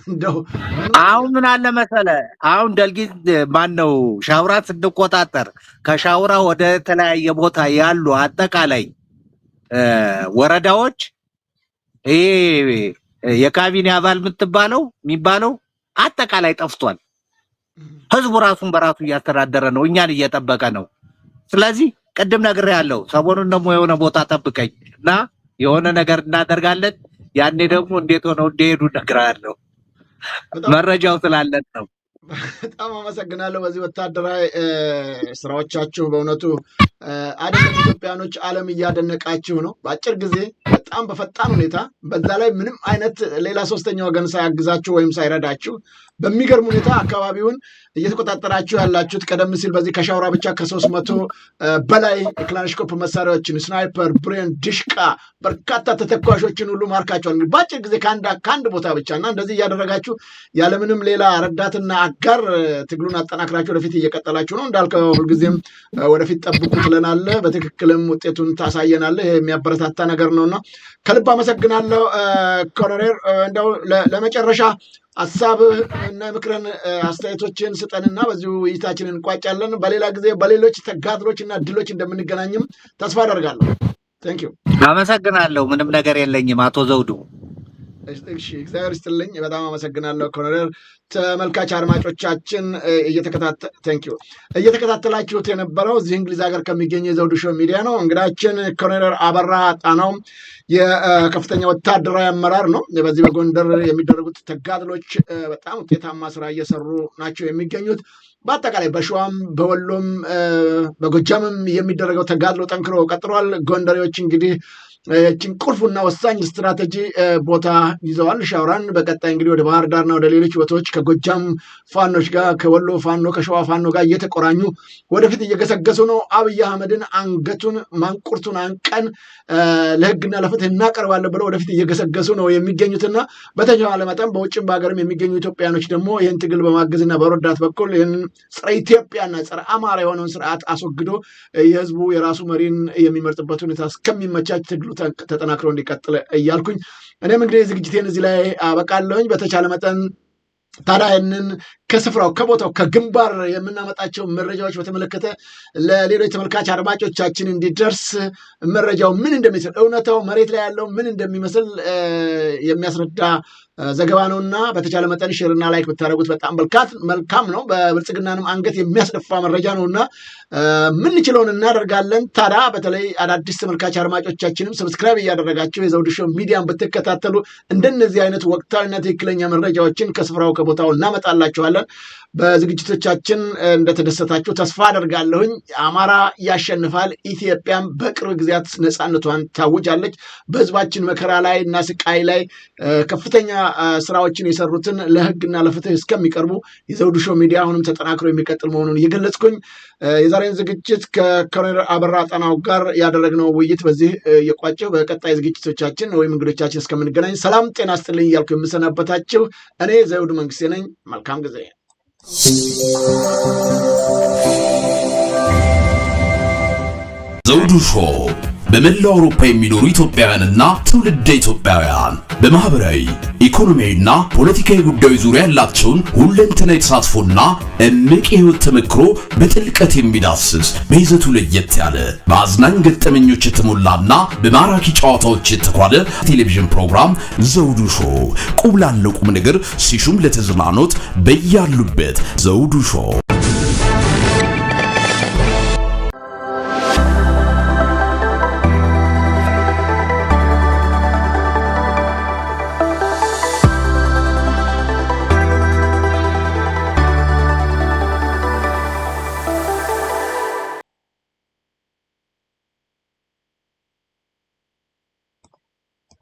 B: እንደው
C: አሁን ምን አለ መሰለ፣ አሁን ደልጊት ማን ነው ሻውራ ስትቆጣጠር ከሻውራ ወደ ተለያየ ቦታ ያሉ አጠቃላይ ወረዳዎች ይሄ የካቢኔ አባል የሚባለው አጠቃላይ ጠፍቷል። ህዝቡ ራሱን በራሱ እያስተዳደረ ነው፣ እኛን እየጠበቀ ነው። ስለዚህ ቅድም ነግሬያለሁ፣ ሰሞኑን ደግሞ የሆነ ቦታ ጠብቀኝ እና የሆነ ነገር እናደርጋለን። ያኔ ደግሞ እንዴት ሆነው እንደሄዱ ነግሬያለሁ። መረጃው ስላለን ነው።
B: በጣም አመሰግናለሁ። በዚህ ወታደራዊ ስራዎቻችሁ በእውነቱ አይደለም ኢትዮጵያኖች ዓለም እያደነቃችሁ ነው። በአጭር ጊዜ በጣም በፈጣን ሁኔታ በዛ ላይ ምንም አይነት ሌላ ሶስተኛ ወገን ሳያግዛችሁ ወይም ሳይረዳችሁ በሚገርም ሁኔታ አካባቢውን እየተቆጣጠራችሁ ያላችሁት። ቀደም ሲል በዚህ ከሻውራ ብቻ ከ300 በላይ የክላሽንኮቭ መሳሪያዎችን፣ ስናይፐር፣ ብሬን፣ ድሽቃ በርካታ ተተኳሾችን ሁሉ ማርካችኋል። እንግዲህ በአጭር ጊዜ ከአንድ ቦታ ብቻ እና እንደዚህ እያደረጋችሁ ያለምንም ሌላ ረዳትና አጋር ትግሉን አጠናክራችሁ ወደፊት እየቀጠላችሁ ነው። እንዳልከው ሁልጊዜም ወደፊት ጠብቁ ትለናለህ፣ በትክክልም ውጤቱን ታሳየናለህ። የሚያበረታታ ነገር ነውና ከልብ አመሰግናለሁ ኮሎኔል። እንደው ለመጨረሻ ሀሳብ እና ምክርን አስተያየቶችን ስጠንና በዚሁ ውይይታችንን እንቋጫለን። በሌላ ጊዜ በሌሎች ተጋድሎች እና ድሎች እንደምንገናኝም ተስፋ አደርጋለሁ። ቴንክ ዩ።
C: አመሰግናለሁ። ምንም ነገር የለኝም አቶ ዘውዱ።
B: እሺ፣ እግዚአብሔር ይስጥልኝ። በጣም አመሰግናለሁ ኮሎኔል። ተመልካች አድማጮቻችን እየተከታተላችሁት የነበረው እዚህ እንግሊዝ ሀገር ከሚገኝ የዘውዱ ሾው ሚዲያ ነው። እንግዳችን ኮሎኔል አበራ ጣናው የከፍተኛ ወታደራዊ አመራር ነው። በዚህ በጎንደር የሚደረጉት ተጋድሎች በጣም ውጤታማ ስራ እየሰሩ ናቸው የሚገኙት። በአጠቃላይ በሸዋም በወሎም በጎጃምም የሚደረገው ተጋድሎ ጠንክሮ ቀጥሏል። ጎንደሬዎች እንግዲህ ይህችን ቁልፉና ወሳኝ ስትራቴጂ ቦታ ይዘዋል። ሻውራን በቀጣይ እንግዲህ ወደ ባህር ዳርና ወደ ሌሎች ቦታዎች ከጎጃም ፋኖች ጋር ከወሎ ፋኖ ከሸዋ ፋኖ ጋር እየተቆራኙ ወደፊት እየገሰገሱ ነው። አብይ አህመድን አንገቱን ማንቁርቱን አንቀን ለህግና ለፍትህ እናቀርባለን ብለው ወደፊት እየገሰገሱ ነው የሚገኙትና በተቻለ መጠን በውጭም በሀገርም የሚገኙ ኢትዮጵያኖች ደግሞ ይህን ትግል በማገዝና በረዳት በኩል ይህንን ጸረ ኢትዮጵያና ጸረ አማራ የሆነውን ስርዓት አስወግዶ የህዝቡ የራሱ መሪን የሚመርጥበት ሁኔታ እስከሚመቻች ትግሉ ተጠናክሮ እንዲቀጥል እያልኩኝ እኔም እንግዲህ ዝግጅቴን እዚህ ላይ አበቃለሁኝ። በተቻለ መጠን ታዲያ ይህንን ከስፍራው ከቦታው ከግንባር የምናመጣቸው መረጃዎች በተመለከተ ለሌሎች ተመልካች አድማጮቻችን እንዲደርስ መረጃው ምን እንደሚመስል እውነታው መሬት ላይ ያለው ምን እንደሚመስል የሚያስረዳ ዘገባ ነውና በተቻለ መጠን ሼርና ላይክ ብታደርጉት በጣም መልካም ነው። በብልጽግናንም አንገት የሚያስደፋ መረጃ ነውና ምንችለውን እናደርጋለን። ታዲያ በተለይ አዳዲስ ተመልካች አድማጮቻችንም ሰብስክራይብ እያደረጋችሁ የዘውዱ ሾው ሚዲያን ብትከታተሉ እንደነዚህ አይነት ወቅታዊና ትክክለኛ መረጃዎችን ከስፍራው ከቦታው እናመጣላችኋለን። በዝግጅቶቻችን እንደተደሰታችሁ ተስፋ አደርጋለሁኝ። አማራ ያሸንፋል። ኢትዮጵያም በቅርብ ጊዜያት ነፃነቷን ታውጃለች። በህዝባችን መከራ ላይ እና ስቃይ ላይ ከፍተኛ ስራዎችን የሰሩትን ለህግና ለፍትህ እስከሚቀርቡ የዘውዱ ሾው ሚዲያ አሁንም ተጠናክሮ የሚቀጥል መሆኑን እየገለጽኩኝ የዛሬን ዝግጅት ከኮሎኔል አበራ ጣናው ጋር ያደረግነው ውይይት በዚህ የቋጨው። በቀጣይ ዝግጅቶቻችን ወይም እንግዶቻችን እስከምንገናኝ ሰላም ጤና ይስጥልኝ እያልኩ የምሰናበታችሁ እኔ ዘውዱ መንግስቴ ነኝ። መልካም ጊዜ።
A: ዘውዱ ሾው በመላው አውሮፓ የሚኖሩ ኢትዮጵያውያንና ትውልደ ኢትዮጵያውያን በማህበራዊ ኢኮኖሚያዊና ፖለቲካዊ ጉዳዮች ዙሪያ ያላቸውን ሁለንተናዊ ተሳትፎና እምቅ የህይወት ተመክሮ በጥልቀት የሚዳስስ በይዘቱ ለየት ያለ በአዝናኝ ገጠመኞች የተሞላና በማራኪ ጨዋታዎች የተኳለ ቴሌቪዥን ፕሮግራም ዘውዱ ሾው። ቁም ላለው ቁም ነገር ሲሹም ለተዝናኖት በያሉበት ዘውዱ ሾው።